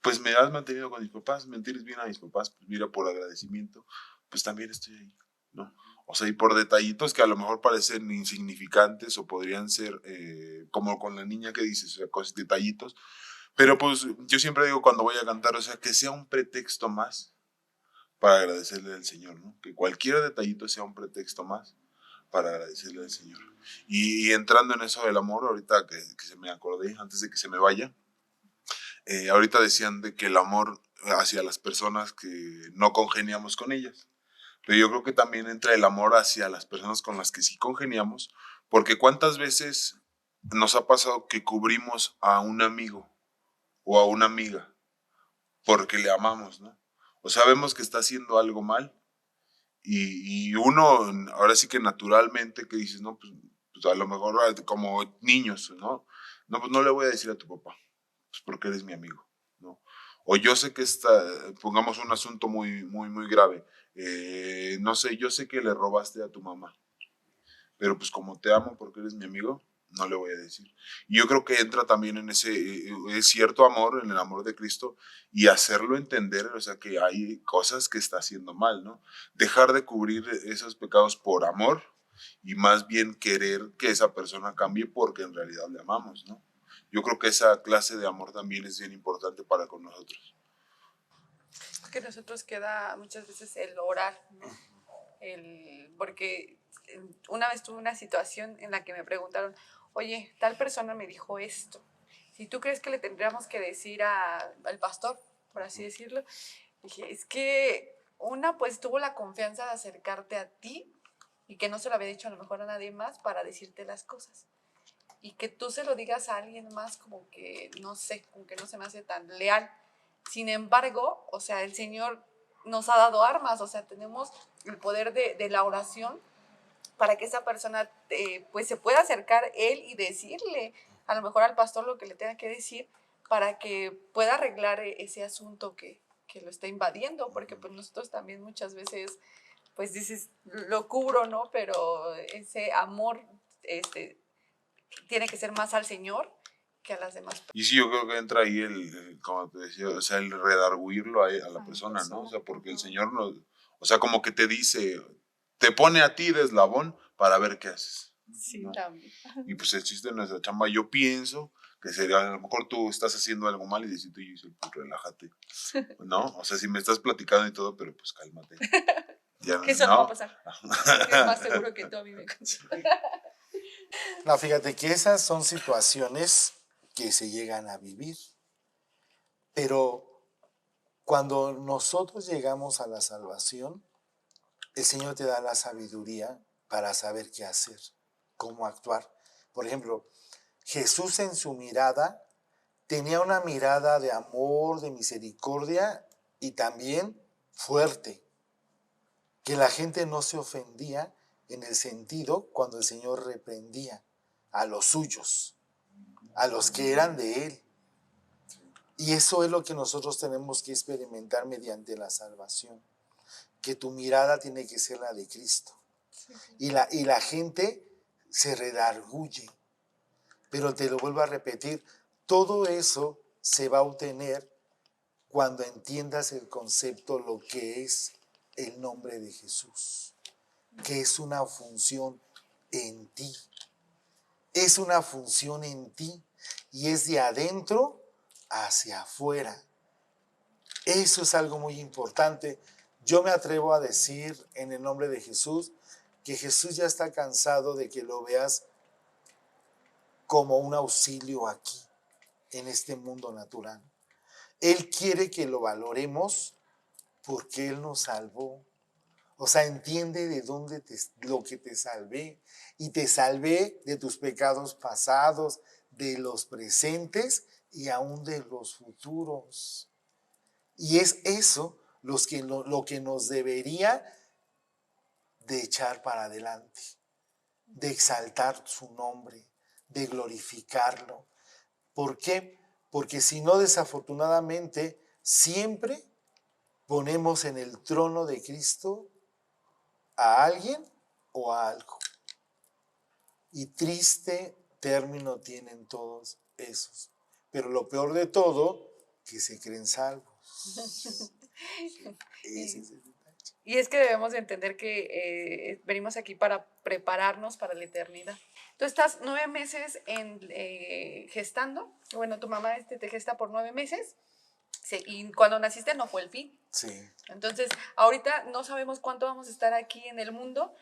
pues me has mantenido con mis papás, me entiendes bien a mis papás, pues mira, por agradecimiento, pues también estoy ahí, ¿no? O sea, y por detallitos que a lo mejor parecen insignificantes o podrían ser como con la niña que dices, o sea, cosas, detallitos, pero pues yo siempre digo cuando voy a cantar, o sea, que sea un pretexto más para agradecerle al Señor, ¿no? Que cualquier detallito sea un pretexto más para agradecerle al Señor. Y entrando en eso del amor, ahorita que se me acordé, antes de que se me vaya, ahorita decían de que el amor hacia las personas que no congeniamos con ellas, pero yo creo que también entra el amor hacia las personas con las que sí congeniamos, porque cuántas veces nos ha pasado que cubrimos a un amigo o a una amiga porque le amamos, ¿no? O sabemos que está haciendo algo mal y uno, ahora sí que naturalmente que dices, no, pues a lo mejor como niños, ¿no? No, pues no le voy a decir a tu papá, pues porque eres mi amigo, ¿no? O yo sé que pongamos un asunto muy grave, no sé, yo sé que le robaste a tu mamá, pero pues como te amo porque eres mi amigo, no le voy a decir. Y yo creo que entra también en ese cierto amor, en el amor de Cristo, y hacerlo entender, o sea, que hay cosas que está haciendo mal, ¿no? Dejar de cubrir esos pecados por amor y más bien querer que esa persona cambie porque en realidad le amamos, ¿no? Yo creo que esa clase de amor también es bien importante para con nosotros. Que nosotros queda muchas veces el orar, ¿no? Porque una vez tuve una situación en la que me preguntaron, oye, tal persona me dijo esto, si tú crees que le tendríamos que decir al pastor, por así decirlo, dije, es que una pues tuvo la confianza de acercarte a ti y que no se lo había dicho a lo mejor a nadie más para decirte las cosas. Y que tú se lo digas a alguien más como que, no sé, como que no se me hace tan leal. Sin embargo, o sea, el Señor nos ha dado armas, o sea, tenemos el poder de la oración para que esa persona pues se pueda acercar él y decirle a lo mejor al pastor lo que le tenga que decir para que pueda arreglar ese asunto que lo está invadiendo, porque pues nosotros también muchas veces pues dices, lo cubro, ¿no? Pero ese amor tiene que ser más al Señor que a las demás personas. Y sí, yo creo que entra ahí como te decía, o sea, el redarguirlo a la persona, ¿no? O sea, porque el Señor o sea, como que te dice, te pone a ti de eslabón para ver qué haces. Sí, ¿no? también. Y pues el chiste de nuestra chamba, yo pienso Que sería, a lo mejor tú estás haciendo algo mal y dices, tú, pues relájate, ¿no? O sea, si me estás platicando y todo, pero pues cálmate. Ya, Que eso no va a pasar. Es más seguro que tú a mí me conoces. No, fíjate que esas son situaciones que se llegan a vivir, pero cuando nosotros llegamos a la salvación, el Señor te da la sabiduría para saber qué hacer, cómo actuar. Por ejemplo, Jesús en su mirada tenía una mirada de amor, de misericordia y también fuerte, que la gente no se ofendía en el sentido cuando el Señor reprendía a los suyos, a los que eran de Él. Y eso es lo que nosotros tenemos que experimentar mediante la salvación, que tu mirada tiene que ser la de Cristo. Y la gente se redarguye. Pero te lo vuelvo a repetir, todo eso se va a obtener cuando entiendas el concepto, lo que es el nombre de Jesús, que es una función en ti. Es una función en ti y es de adentro hacia afuera. Eso es algo muy importante. Yo me atrevo a decir en el nombre de Jesús que Jesús ya está cansado de que lo veas como un auxilio aquí, en este mundo natural. Él quiere que lo valoremos porque Él nos salvó. O sea, entiende de dónde lo que te salvé. Y te salvé de tus pecados pasados, de los presentes y aún de los futuros. Y es eso lo que nos debería de echar para adelante, de exaltar su nombre, de glorificarlo. ¿Por qué? Porque si no, desafortunadamente, siempre ponemos en el trono de Cristo a alguien o a algo. Y triste término tienen todos esos. Pero lo peor de todo, que se creen salvos. Ese es el detalle. Y es que debemos de entender que venimos aquí para prepararnos para la eternidad. Tú estás 9 meses gestando. Bueno, tu mamá te gesta por 9 meses. Sí, y cuando naciste no fue el fin. Sí. Entonces, ahorita no sabemos cuánto vamos a estar aquí en el mundo,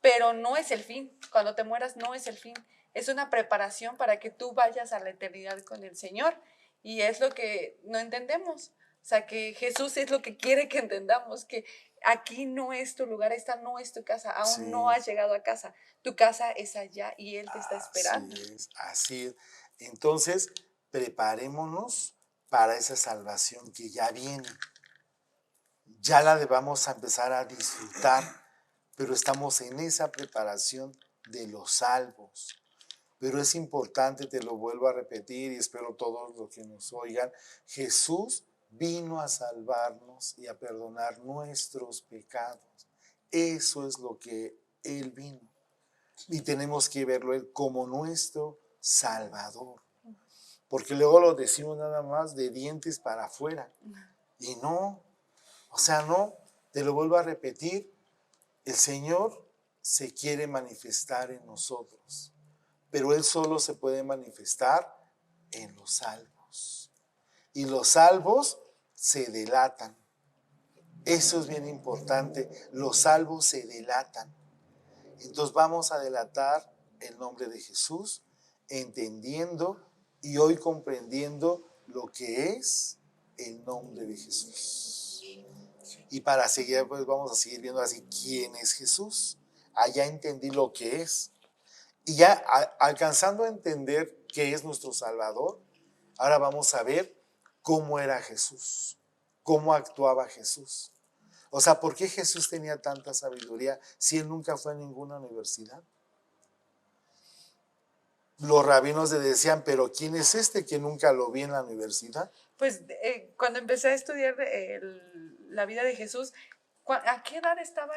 pero no es el fin. Cuando te mueras no es el fin. Es una preparación para que tú vayas a la eternidad con el Señor. Y es lo que no entendemos. O sea, que Jesús es lo que quiere que entendamos, que aquí no es tu lugar, esta no es tu casa, aún no has llegado a casa. Tu casa es allá y Él te está esperando. Así es. Entonces, preparémonos para esa salvación que ya viene. Ya la vamos a empezar a disfrutar, pero estamos en esa preparación de los salvos. Pero es importante, te lo vuelvo a repetir y espero todos los que nos oigan, Jesús vino a salvarnos y a perdonar nuestros pecados. Eso es lo que Él vino. Y tenemos que verlo Él como nuestro Salvador. Porque luego lo decimos nada más de dientes para afuera. Y no, o sea, no, te lo vuelvo a repetir, el Señor se quiere manifestar en nosotros, pero Él solo se puede manifestar en los salvos. Y los salvos se delatan. Eso es bien importante, los salvos se delatan. Entonces vamos a delatar el nombre de Jesús, entendiendo y hoy comprendiendo lo que es el nombre de Jesús. Y para seguir, pues vamos a seguir viendo así quién es Jesús. Allá entendí lo que es. Y ya alcanzando a entender qué es nuestro Salvador, ahora vamos a ver cómo era Jesús, cómo actuaba Jesús. O sea, ¿por qué Jesús tenía tanta sabiduría si Él nunca fue a ninguna universidad? Los rabinos le decían, pero ¿quién es este que nunca lo vi en la universidad? Pues cuando empecé a estudiar la vida de Jesús, ¿a qué edad estaba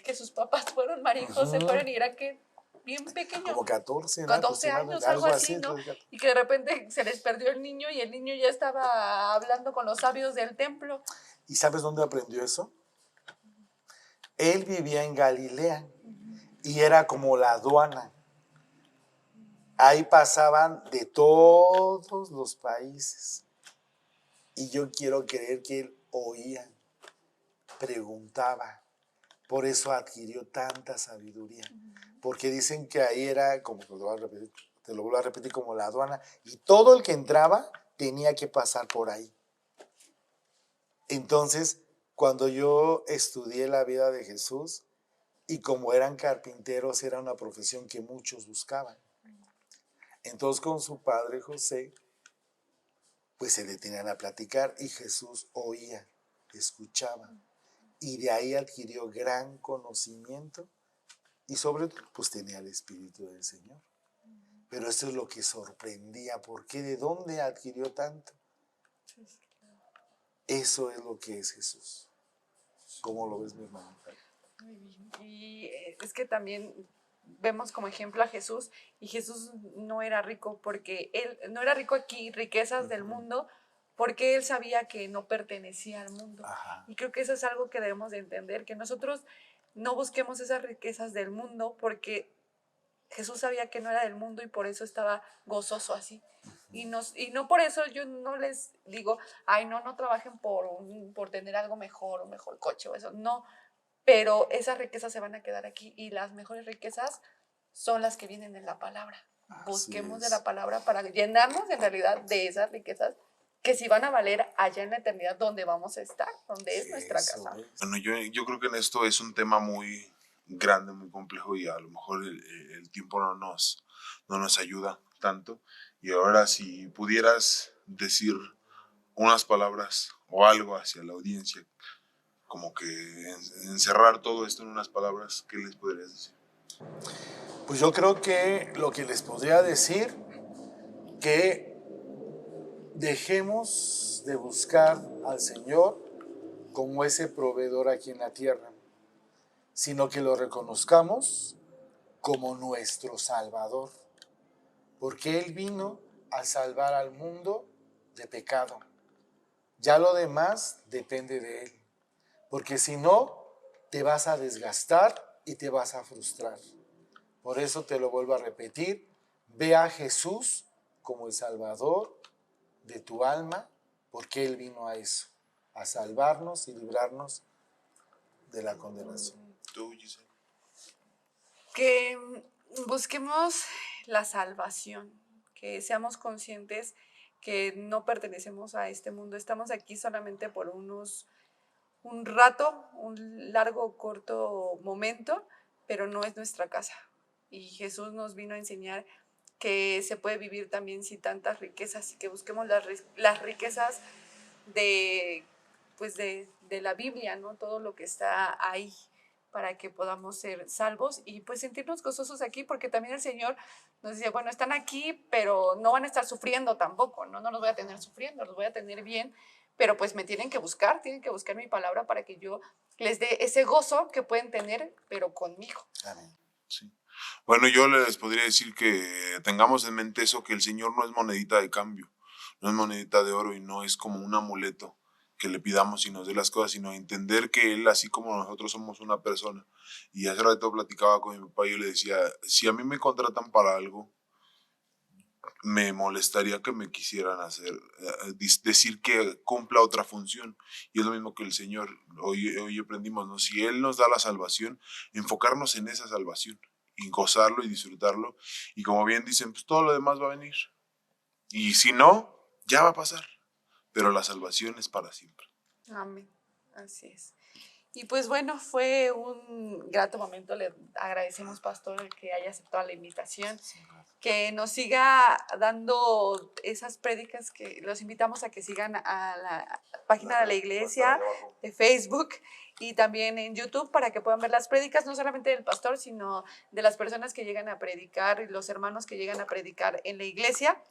que sus papás fueron, María y José fueron y era que bien pequeño? Como 14, con 12 años, algo así, ¿no? Y que de repente se les perdió el niño y el niño ya estaba hablando con los sabios del templo. ¿Y sabes dónde aprendió eso? Él vivía en Galilea y era como la aduana. Ahí pasaban de todos los países. Y yo quiero creer que él oía, preguntaba. Por eso adquirió tanta sabiduría. Porque dicen que ahí era, como te lo vuelvo a repetir, como la aduana. Y todo el que entraba tenía que pasar por ahí. Entonces, cuando yo estudié la vida de Jesús, y como eran carpinteros, era una profesión que muchos buscaban. Entonces, con su padre José, pues se detenían a platicar y Jesús oía, escuchaba. Y de ahí adquirió gran conocimiento y sobre todo, pues tenía el Espíritu del Señor. Pero eso es lo que sorprendía. ¿Por qué? ¿De dónde adquirió tanto? Eso es lo que es Jesús. ¿Cómo lo ves, mi hermano? Muy bien. Y es que también vemos como ejemplo a Jesús, y Jesús no era rico porque él no era rico aquí, riquezas del mundo, porque él sabía que no pertenecía al mundo. Ajá. Y creo que eso es algo que debemos de entender, que nosotros no busquemos esas riquezas del mundo porque Jesús sabía que no era del mundo y por eso estaba gozoso así. Y no por eso yo no les digo, ay, no trabajen por tener algo mejor, un mejor coche o eso. No, pero esas riquezas se van a quedar aquí y las mejores riquezas son las que vienen en la palabra. Busquemos de la palabra para llenarnos en realidad de esas riquezas que sí van a valer allá en la eternidad donde vamos a estar, donde es nuestra casa. Bueno, yo creo que en esto es un tema muy grande, muy complejo y a lo mejor el tiempo no nos ayuda tanto. Y ahora si pudieras decir unas palabras o algo hacia la audiencia, como que encerrar todo esto en unas palabras, ¿qué les podrías decir? Pues yo creo que lo que les podría decir, que dejemos de buscar al Señor como ese proveedor aquí en la tierra, sino que lo reconozcamos como nuestro Salvador, porque Él vino a salvar al mundo de pecado. Ya lo demás depende de Él, porque si no, te vas a desgastar y te vas a frustrar. Por eso te lo vuelvo a repetir, ve a Jesús como el Salvador de tu alma, porque Él vino a eso, a salvarnos y librarnos de la condenación. ¿Tú, Giselle? Que busquemos la salvación, que seamos conscientes que no pertenecemos a este mundo, estamos aquí solamente por un rato, un largo o corto momento, pero no es nuestra casa. Y Jesús nos vino a enseñar que se puede vivir también sin tantas riquezas y que busquemos las riquezas pues de la Biblia, ¿no? Todo lo que está ahí para que podamos ser salvos y pues sentirnos gozosos aquí, porque también el Señor nos dice, bueno, están aquí, pero no van a estar sufriendo tampoco, ¿no? No los voy a tener sufriendo, los voy a tener bien, pero pues me tienen que buscar mi palabra para que yo les dé ese gozo que pueden tener, pero conmigo. Amén. Sí. Bueno, yo les podría decir que tengamos en mente eso, que el Señor no es monedita de cambio, no es monedita de oro y no es como un amuleto que le pidamos y nos dé las cosas, sino entender que Él, así como nosotros, somos una persona. Y hace rato platicaba con mi papá y yo le decía, si a mí me contratan para algo, me molestaría que me quisieran decir que cumpla otra función. Y es lo mismo que el Señor, hoy aprendimos, ¿no? Si Él nos da la salvación, enfocarnos en esa salvación y gozarlo y disfrutarlo. Y como bien dicen, pues todo lo demás va a venir. Y si no, ya va a pasar. Pero la salvación es para siempre. Amén, así es. Y pues bueno, fue un grato momento. Le agradecemos, pastor, que haya aceptado la invitación, que nos siga dando esas prédicas, que los invitamos a que sigan a la página de la iglesia de Facebook y también en YouTube para que puedan ver las prédicas, no solamente del pastor, sino de las personas que llegan a predicar y los hermanos que llegan a predicar en la iglesia,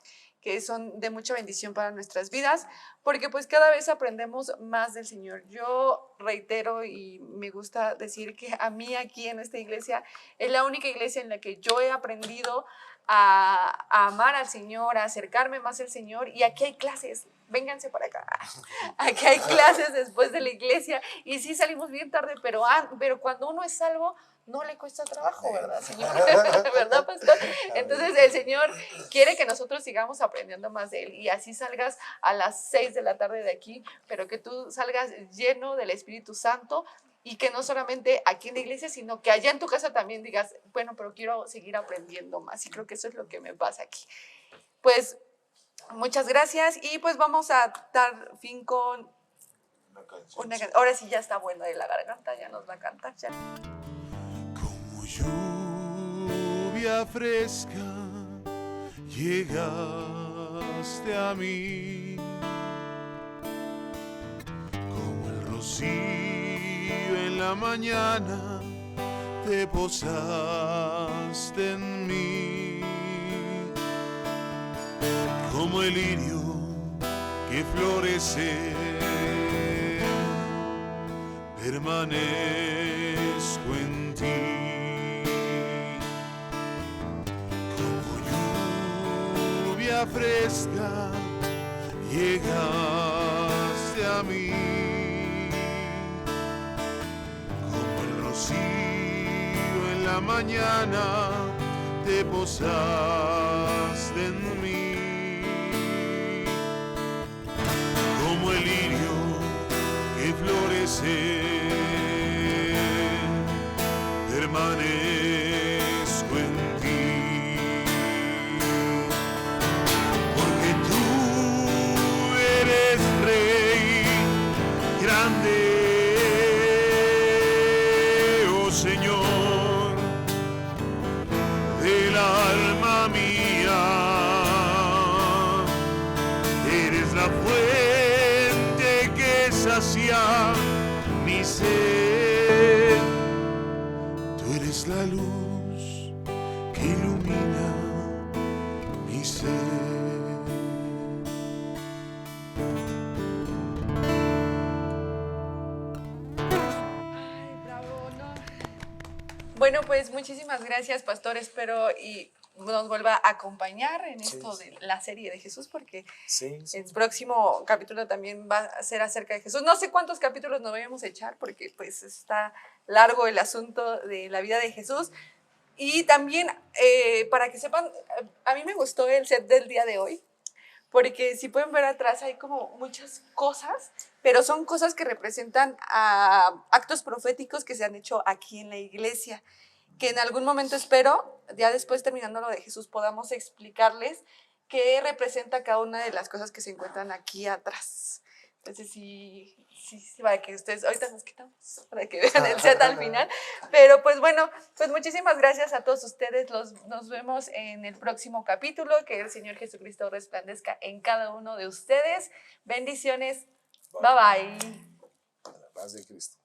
que son de mucha bendición para nuestras vidas, porque pues cada vez aprendemos más del Señor. Yo reitero y me gusta decir que a mí aquí en esta iglesia es la única iglesia en la que yo he aprendido a amar al Señor, a acercarme más al Señor, y aquí hay clases. vénganse para acá. Aquí hay clases después de la iglesia. Y sí salimos bien tarde, pero cuando uno es salvo, no le cuesta trabajo, ¿verdad, Señor? ¿Verdad, pastor? Entonces el Señor quiere que nosotros sigamos aprendiendo más de Él y así salgas a las 6 de la tarde de aquí, pero que tú salgas lleno del Espíritu Santo y que no solamente aquí en la iglesia, sino que allá en tu casa también digas, bueno, pero quiero seguir aprendiendo más y creo que eso es lo que me pasa aquí. Pues muchas gracias y pues vamos a dar fin con una canción. Ahora sí ya está bueno de la garganta, ya nos va a cantar ya. Como lluvia fresca llegaste a mí, como el rocío en la mañana te posaste en mí, como el lirio que florece, permanezco en ti. Como lluvia fresca llegaste a mí, como el rocío en la mañana te posaste en mí, como el lirio que florece, permanezco en ti, porque tú eres Rey grande, oh Señor, del alma mía, eres la fuente que sacia mi sed, tú eres la luz que ilumina mi ser. Ay, bravo, ¿no? Bueno, pues muchísimas gracias, pastor. Espero y nos vuelva a acompañar en esto de la serie de Jesús, porque el próximo capítulo también va a ser acerca de Jesús. No sé cuántos capítulos nos vayamos a echar, porque pues está largo el asunto de la vida de Jesús. Y también, para que sepan, a mí me gustó el set del día de hoy, porque si pueden ver atrás hay como muchas cosas, pero son cosas que representan actos proféticos que se han hecho aquí en la iglesia, que en algún momento espero, ya después terminando lo de Jesús, podamos explicarles qué representa cada una de las cosas que se encuentran aquí atrás. Entonces sí, para que ustedes, ahorita nos quitamos, para que vean el set al final, pero pues bueno, pues muchísimas gracias a todos ustedes, nos vemos en el próximo capítulo, que el Señor Jesucristo resplandezca en cada uno de ustedes. Bendiciones, bye bye. La paz de Cristo.